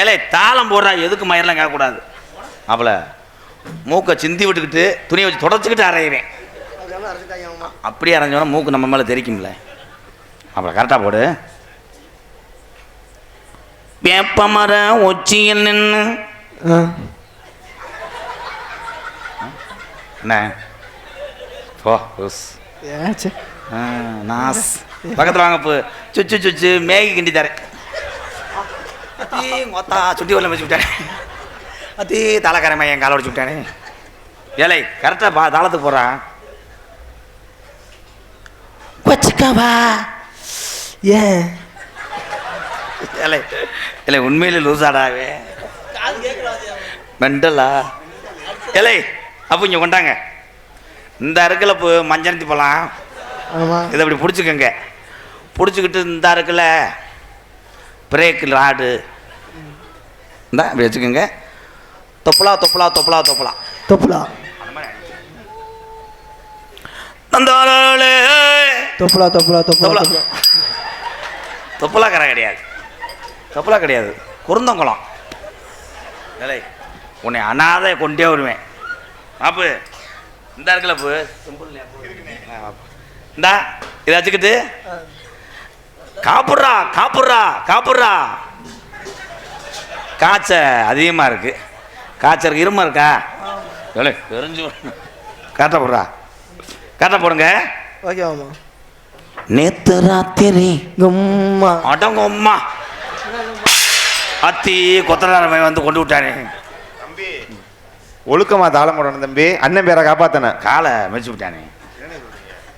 ஏலே தாளம் போடுறா, எதுக்கு மயிரெலாம் கேட்கக்கூடாது. அப்பல மூக்கை சிந்தி விட்டுக்கிட்டு துணியை வச்சு தொடச்சிக்கிட்டு அரைவேன். அப்படியே அரைஞ்சோன்னா மூக்கு நம்ம மேலே தெரிக்கும்ல. அப்புறம் கரெக்டாக போடு. வேப்ப மரம் உச்சியில் நின்று என்ன போ நாஸ் பக்கத்தில் வாங்க இப்போ சுச்சு சுச்சு மேகி கிண்டி தரேன். அத்தி மொத்தா சுட்டி வரல வச்சு விட்டானே. அத்தி தலைக்கரமை என் காலை உடச்சு விட்டானே. ஏலை கரெக்டாக தாளத்துக்கு போகிறான். வச்சுக்கவா ஏன் ஏலை இல்லை உண்மையில லூசாடாவே மெண்டலா. ஏலை அப்போ இங்கே கொண்டாங்க. இந்த அருக்கில் இப்போ மஞ்சனத்தி போகலாம். ஆமாம், இதை அப்படி பிடிச்சிக்கங்க. பிடிச்சிக்கிட்டு இந்த அருக்கில் பிரேக்கு ராடு இந்த அப்படி வச்சுக்கோங்க. தொப்பலா தொப்பலா தொப்பலா தொப்பலா தொப்புலா தந்தாலே தொப்புலா தொப்புலா தொப்புலா தொப்பலா கரை கிடையாது, தொப்பலா கிடையாது, குருந்தங்குளம். இல்லை உன்னை அனாதை கொண்டே வருவேன். அப்போ இந்த இருக்குல்ல இப்போ இந்தா இதை வச்சுக்கிட்டு காப்புடுறா காப்புடுறா காப்புடுறா. காய்ச்ச அதிகமாக இருக்கு, காய்ச்சல் இருமா இருக்கா? எவ்வளோ தெரிஞ்சு காட்ட போடுறா, காட்ட போடுங்க. ஓகே ஆமாம். நேத்து ராத்திரி கும்மா அடங்க அம்மா அத்தி கொத்தனாரமை வந்து கொண்டு விட்டானே. தம்பி ஒழுக்கமா தாளம் போடணும் தம்பி. அண்ணன் பேரை காப்பாத்தன காலை மெச்சு விட்டானே.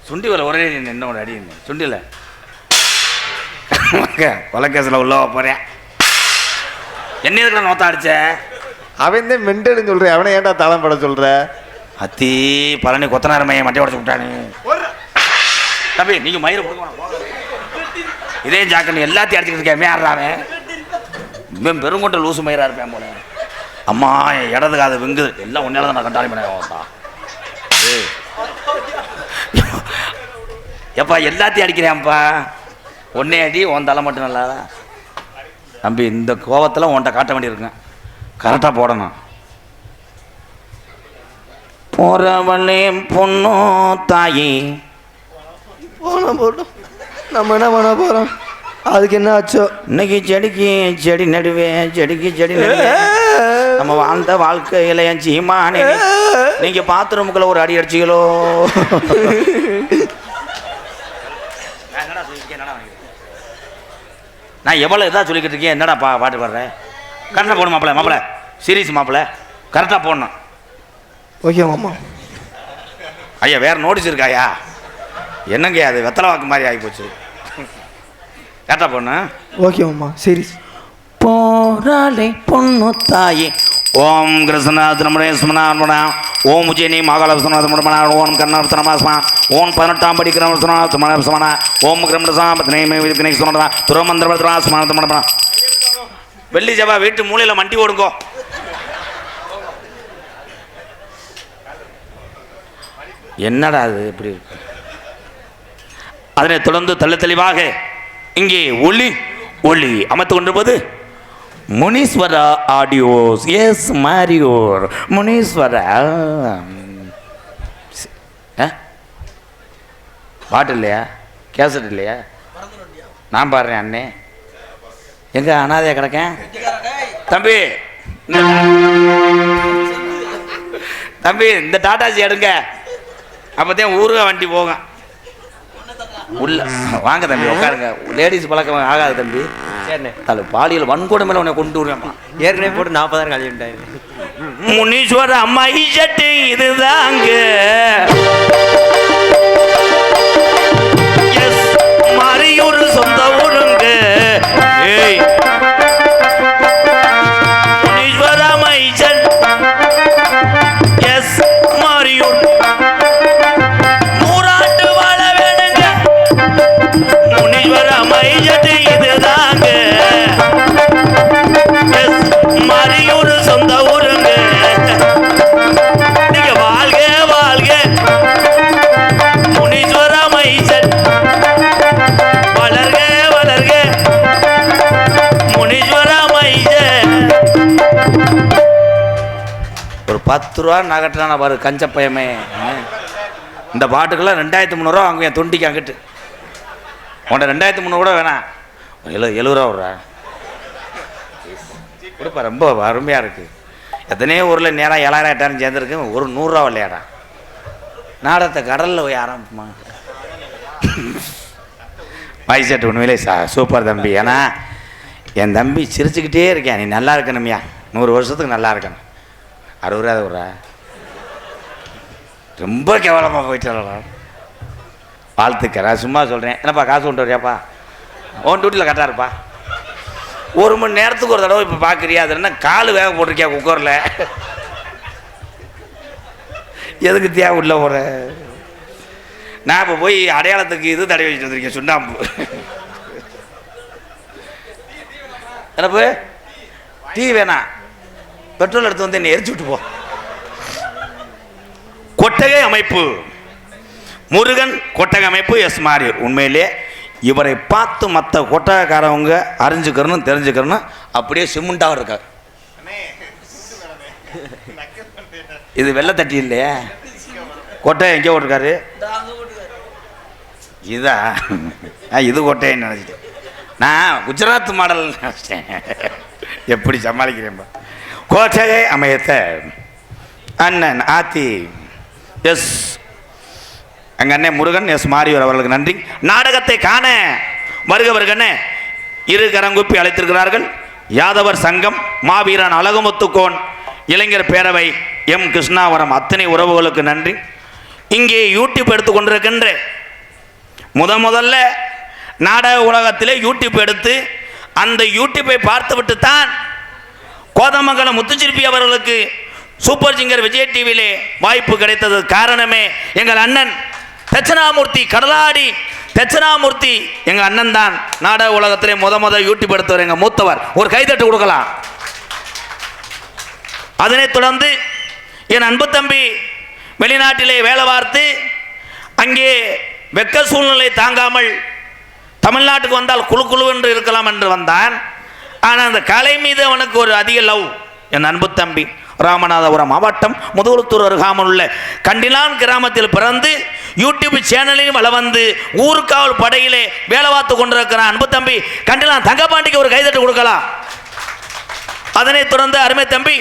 சுண்டி வர ஒரே என்னோட அடி சுண்டில கொலைக்கேசில் உள்ள போறேன். என்ன இருக்கிற நோத்தா அடிச்ச? அவன் தான் மெண்டல்னு சொல்ற, அவனை ஏன்டா தாளம் போட சொல்ற? அத்தி பழனி கொத்தனாரமையை மட்டை உடச்சு விட்டானே. தம்பி நீங்க மயிரை கொடுக்க இதே ஜாக்கன்னு எல்லாத்தையும் அடிச்சுக்கிட்டு இருக்கேன். மேறாவே இவன் பெருங்கொண்ட லூசு மயிரா இருப்பேன் போல. அம்மா இடது காது வெங்குது எல்லாம் ஒன்னால தான் நான் கண்டாளி பண்ண. எப்பா எல்லாத்தையும் அடிக்கிறேன்ப்பா, ஒன்னே அடி உன் தலை மட்டும் நல்லா. தம்பி இந்த கோவத்தில் உன்கிட்ட காட்ட வேண்டியிருக்குங்க. கரெக்டாக போடணும். போறவளே பொண்ணோ தாயி போனோம் போட்டோம், நம்ம என்ன பண்ண போகிறோம்? அதுக்கு என்ன ஆச்சோ? இன்னைக்கு செடிக்கு செடி நடுவேன், செடிக்கு செடி நடுவேன். நம்ம வாழ்ந்த வாழ்க்கையில என் சீமானே நீங்க பாத்ரூமுக்குள்ள ஒரு அடி அடிச்சிங்களோ. நான் எவ்வளோ இதாக சொல்லிக்கிட்டு இருக்கேன். என்னடா பாட்டு பாடுறேன்? கரெக்டாக போடணும் மாப்பிள்ள, மாப்பிள்ள சீரியஸ் மாப்பிள்ள கரெக்டாக போடணும். ஓகே மாமா. ஐயா வேற நோட்டீஸ் இருக்காயா? என்னங்க அது வெத்தலை வாக்கு மாதிரி ஆகி போச்சு. கரெக்டாக போடணும். ஓகே மாமா சரி. போராளி பொண்ணு தாயி ஓம் கிருஷ்ணநாத் நமரேஸ்மனா ஓம் உஜயினி மகாலபுஸ்வநாத் முடமனா ஓம் கர்ணாபுத்தனமாஸ்மா ஓம் 18ஆம் படி கிரமஸ்வநாத் மனசமனா ஓம் கிரமசாமத்னேமேவிக்னேஸ்வரனா துரமந்திரபத்ராஸ்மானத் முடமனா. வெள்ளி ஜபா வீட்டு மூலையில் மண்டி ஓடுங்கோ. என்னடா அது இப்படி இருக்கு? அதனை தொடர்ந்து தெள்ள தெளிவாக இங்கே ஒளி ஒளி அமைத்து கொண்டிருப்பது முனீஸ்வரா ஆடியோஸ். எஸ் மாரியோர் முனீஸ்வரா. பாட்டு இல்லையா, கேசட் இல்லையா? நான் பாடுறேன் அண்ணே. எங்க அனாதையா கிடக்கேன் தம்பி. தம்பி இந்த டாட்டாசி எடுங்க, அப்போதான் ஊருக வண்டி போங்க. உள்ள வாங்க தம்பி, உட்காருங்க. லேடிஸ் பழக்கம் ஆகாது தம்பி. சரிண்ணே. தலை பாலியல் வன்கொடுமையில உன்னை கொண்டு வருவேம்மா. ஏற்கனவே போட்டு 40,000 கழிவிட்டாரு. முனீஸ்வர அம்மா இஜட்டு இதுதாங்க. எஸ் மாரியூர் சொந்த ஊருங்க. ஏய் முனீஸ்வர அம்மா இஜட் எஸ் மாரியூர் நூறாண்டு வாழ வேணுங்க. முனீஸ்வர அம்மா இஜட்டு இதுதாங்க. எஸ் மாரியூர் சொந்த ஊருங்க. நீங்க வாழ்க வாழ்க முனீஸ்வர மைசன், வளர்க வளர்க முனீஸ்வர மைசன். ஒரு 10 ரூபா நகட்டான பாரு கஞ்சப்பயமே. இந்த பாட்டுக்கெல்லாம் 2300 ரூபா வாங்குவேன் தொண்டிக்கு. அங்கிட்டு உன்ட 2300 கூட வேணாம், 70 ரூபா விட்றா கொடுப்பா. ரொம்ப அருமையாக இருக்குது. எத்தனையோ ஊரில் நேரம் 7,000 8,000 சேர்ந்துருக்கு. ஒரு 100 ரூபா இல்லையாடா. நாடகத்தை கடலில் போய் ஆரம்பிக்குமா? மைசெட் உண்மையிலே சூப்பர் தம்பி. ஏன்னா என் தம்பி சிரிச்சுக்கிட்டே இருக்கேன். நீ நல்லா இருக்கணும்யா, 100 வருஷத்துக்கு நல்லா இருக்கணும். 60 ரூபா விட்றா, ரொம்ப கேவலமாக போயிட்டு வாழ்த்துக்கிறேன். சும்மா சொல்கிறேன். என்னப்பா காசு கொண்டு வரியாப்பா? உன் டியூட்டியில் கரெக்டாக இருப்பா. 1 மணி நேரத்துக்கு ஒரு தடவை இப்போ பார்க்குறியா? அது என்ன கால் வேக போட்டிருக்கியா குக்கரில்? எதுக்கு தேவை உள்ள போகிற? நான் இப்போ போய் அடையாளத்துக்கு இது தடவை வச்சுட்டு வந்திருக்கேன், சுண்ணாம்பு. என்னப்பு டீ வேணாம், பெட்ரோல் எடுத்து வந்து என்னை எரிச்சு விட்டு போ. கொட்டகை அமைப்பு முருகன் கொட்டகை அமைப்பு எஸ் மாரியூர். உண்மையிலே இவரை பார்த்து மற்ற கொட்டகைக்காரவங்க அறிஞ்சுக்கிறணும் தெரிஞ்சுக்கிறணும். அப்படியே சிமெண்டாக இருக்கார். இது வெள்ளை தட்டி இல்லையா? கொட்டை எங்கே ஓட்டிருக்காரு? இதா இது கொட்டைன்னு நினச்சிட்டேன். நான் குஜராத் மாடல் நினச்சிட்டேன். எப்படி சமாளிக்கிறேன்பா. கொட்டகை அமையத்த அண்ணன் ஆத்தி எஸ் எங்கள் அண்ணன் முருகன் எஸ் மாரியூர் அவர்களுக்கு நன்றி. நாடகத்தை காண வருகவர்களே இரு கரங்குப்பி அழைத்திருக்கிறார்கள். யாதவர் சங்கம், மாவீரன் அழகுமுத்துக்கோன் இளைஞர் பேரவை, எம் கிருஷ்ணாவரம், அத்தனை உறவுகளுக்கு நன்றி. இங்கே யூடியூப் எடுத்து கொண்டிருக்கின்ற முதல்ல நாடக உலகத்திலே யூடியூப் எடுத்து அந்த யூடியூப்பை பார்த்துவிட்டு தான் கோதமங்கலம் முத்துச்சிற்பி அவர்களுக்கு சூப்பர் சிங்கர் விஜய் டிவியிலே வாய்ப்பு கிடைத்தது. காரணமே எங்கள் அண்ணன் தட்சணாமூர்த்தி, கடலாடி தட்சணாமூர்த்தி எங்கள் அண்ணன் தான் நாடக உலகத்திலே யூடியூப் எடுத்தவர், எங்கள் மூத்தவர். ஒரு கைதட்டு கொடுக்கலாம். அதனைத் தொடர்ந்து என் அன்பு தம்பி வெளிநாட்டிலே வேலை பார்த்து அங்கே வெக்க சூழ்நிலை தாங்காமல் தமிழ்நாட்டுக்கு வந்தால் குழு குழுவென்று இருக்கலாம் என்று வந்தான். ஆனால் அந்த கலை மீது அவனுக்கு ஒரு அதிக லவ். என் அன்பு தம்பி ராமநாதபுரம் மாவட்டம் முதுகுளத்தூர் அருகாமல் உள்ள கண்டிலான் கிராமத்தில் பிறந்து யூடியூப் சேனலில் வள வந்து ஊர்காவல் படையிலே வேலை பார்த்து கொண்டிருக்கிறான் அன்பு தம்பி கண்டிலான் தங்கப்பாண்டிக்கு ஒரு கைதட்டு கொடுக்கலாம். அதனைத் தொடர்ந்து அருமை தம்பி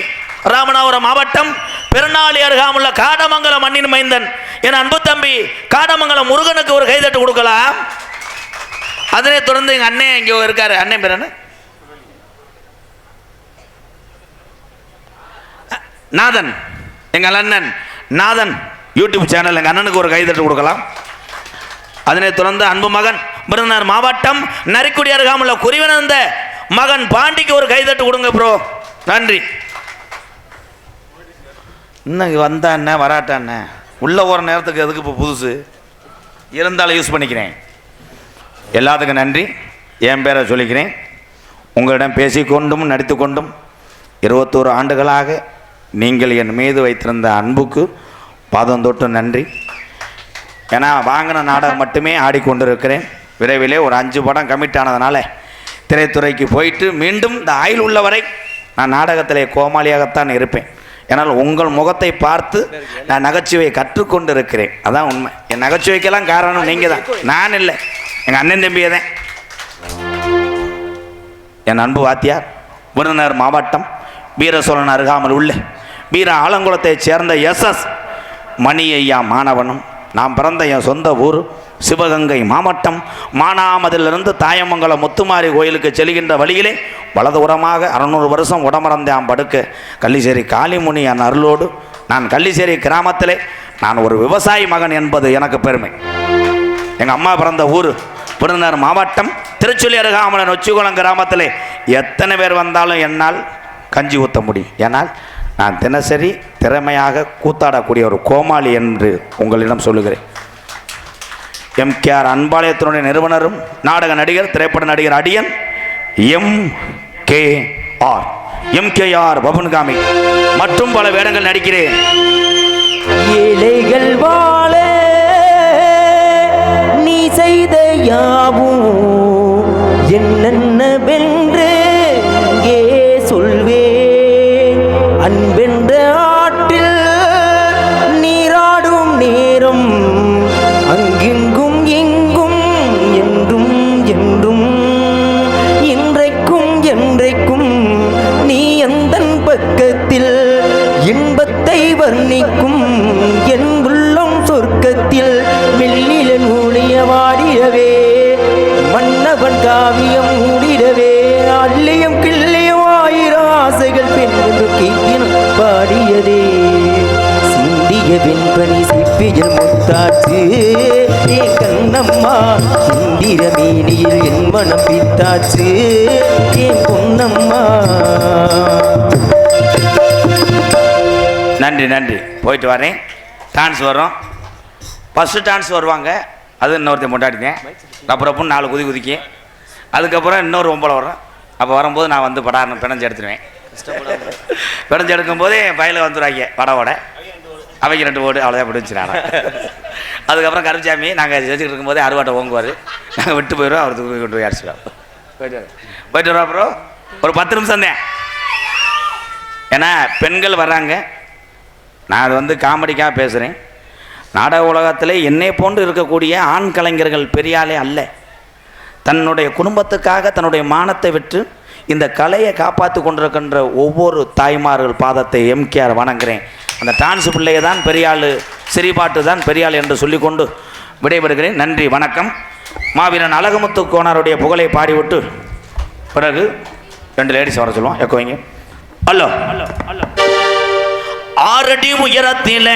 ராமநாதபுரம் மாவட்டம் பெருநாளி அருகாமுள்ள காடமங்கலம் மண்ணின் மைந்தன் என் அன்பு தம்பி காடமங்கலம் முருகனுக்கு ஒரு கைதட்டு கொடுக்கலாம். அதனைத் தொடர்ந்து எங்கள் அண்ணன் இங்கே இருக்காரு. அண்ணன் பேர் என்ன? நாதன். எங்கள் அண்ணன் நாதன் யூடியூப் சேனல் எங்கள் அண்ணனுக்கு ஒரு கைதட்டு கொடுக்கலாம். அதனைத் தொடர்ந்து அன்பு மகன் விருதுநகர் மாவட்டம் நரிக்குடி அருகாமுள்ள குறிவனந்த மகன் பாண்டிக்கு ஒரு கைதட்டு கொடுங்க ப்ரோ. நன்றி. இன்னைக்கு வந்தா என்ன வராட்டா என்ன உள்ள ஒரு நேரத்துக்கு எதுக்கு இப்போ புதுசு இருந்தாலும் யூஸ் பண்ணிக்கிறேன். எல்லாத்துக்கும் நன்றி. என் பேரை சொல்லிக்கிறேன். உங்களிடம் பேசிக்கொண்டும் நடித்து கொண்டும் 21 ஆண்டுகளாக நீங்கள் என் மீது வைத்திருந்த அன்புக்கு பாதம் தொட்டு நன்றி. ஏன்னா வாங்கின நாடகம் மட்டுமே ஆடிக்கொண்டிருக்கிறேன். விரைவிலே ஒரு 5 படம் கமிட் ஆனதுனால திரைத்துறைக்கு போயிட்டு மீண்டும் இந்த ஆயுள் உள்ளவரை நான் நாடகத்திலே கோமாளியாகத்தான் இருப்பேன். ஏன்னால் உங்கள் முகத்தை பார்த்து நான் நகைச்சுவையை கற்றுக்கொண்டு இருக்கிறேன். அதான் உண்மை. என் நகைச்சுவைக்கெல்லாம் காரணம் நீங்கள் தான், நான் இல்லை. எங்கள் அண்ணன் தம்பியை தான். என் அன்பு வாத்தியார் விருதுநகர் மாவட்டம் வீர சோழன் அருகாமல் உள்ள வீர ஆலங்குளத்தைச் சேர்ந்த SS மணி ஐயா மாணவனும், நான் பிறந்த என் சொந்த ஊர் சிவகங்கை மாவட்டம் மானாமதிலிருந்து தாயமங்கலம் முத்துமாரி கோயிலுக்கு செல்கின்ற வழியிலே வலதுபுறமாக 600 வருஷம் உடமறந்தாம் படுக்க கள்ளிசேரி காளிமுனி என் அருளோடு நான் கள்ளிசேரி கிராமத்திலே நான் ஒரு விவசாயி மகன் என்பது எனக்கு பெருமை. எங்கள் அம்மா பிறந்த ஊர் விருதுநகர் மாவட்டம் திருச்சுழி அருகாமல நொச்சிகுளம் கிராமத்திலே எத்தனை பேர் வந்தாலும் என்னால் கஞ்சி ஊற்ற முடியும். ஏன்னால் நான் தினசரி திறமையாக கூத்தாடக்கூடிய ஒரு கோமாளி என்று உங்களிடம் சொல்லுகிறேன். MKR அன்பாலயத்தினுடைய நிறுவனரும் நாடக நடிகர் திரைப்பட நடிகர் அடியன் MKR பவன்காமி மற்றும் பல வேடங்கள் நடிக்கிறேன். ஏழைகள் வாழ நீ செய்த யாவும் என்னென்னவென்று இங்கே சொல்வேன். அன்பென்ற ஆற்றில் நீராடும் நேரம் அங்கெங்கும் எங்கும் என்றும் என்றும் இன்றைக்கும் என்றைக்கும் நீ எந்தன் பக்கத்தில் இன்பத்தை வர்ணிக்கும் என் உள்ளம் சொர்க்கத்தில் மெல்லில நூலிய வாடிடவே மன்னவன் காவியம் மூடிடவே அல்லியம் கிள்ளியம் 1000 ஆசைகள் பெண்ணென்று கீர்த்தினம் பாடியதே சிந்திய வெண்பனி சிப்பியில் முத்தாச்சு என் கண்ணம்மா சிந்திர மீனியில் என் மனம் பித்தாச்சு என் பொன்னம்மா. நன்றி நன்றி, போயிட்டு வரேன். டான்ஸ் வரும், ஃபஸ்ட்டு டான்ஸ் வருவாங்க, அது இன்னொருத்தையும் கொண்டாடினேன். அப்புறம் 4 குதி குதிக்க, அதுக்கப்புறம் இன்னொரு 9 வரும். அப்போ வரும்போது நான் வந்து படம் பிணைஞ்சு எடுத்துடுவேன். பிணைஞ்சு எடுக்கும்போது என் பையில வந்துடுவாங்க படவோட, அவைக்கு 2 ஓடு, அவ்வளோதான் பிடிச்சினாங்க. அதுக்கப்புறம் கருச்சாமி நாங்கள் செஞ்சுக்கிட்டு இருக்கும்போதே அறுவாட்டை ஓங்குவார், நாங்கள் விட்டு போயிடுவோம், அவர் தூக்கி கொண்டு போய் அடிச்சிடுவோம். போயிட்டு வரோம். அப்புறம் ஒரு 10 நிமிஷம் தான், ஏன்னா பெண்கள் வர்றாங்க. நான் அது வந்து காமெடிக்காக பேசுகிறேன். நாடக உலகத்தில் என்னை போன்று இருக்கக்கூடிய ஆண் கலைஞர்கள் பெரியாலே அல்ல. தன்னுடைய குடும்பத்துக்காக தன்னுடைய மானத்தை விட்டு இந்த கலையை காப்பாற்றி கொண்டிருக்கின்ற ஒவ்வொரு தாய்மார்கள் பாதத்தை MKR வணங்குகிறேன். அந்த டான்ஸ் பிள்ளையை தான் பெரியாள், சிறிபாட்டு தான் பெரியாள் என்று சொல்லிக்கொண்டு விடைபெறுகிறேன். நன்றி, வணக்கம். மாவீரன் அழகுமுத்து கோனாருடைய புகழை பாடிவிட்டு பிறகு 2 லேடிஸ் வர சொல்லுவோம். எக்கோங்க. ஹலோ 6 அடி உயரத்தில்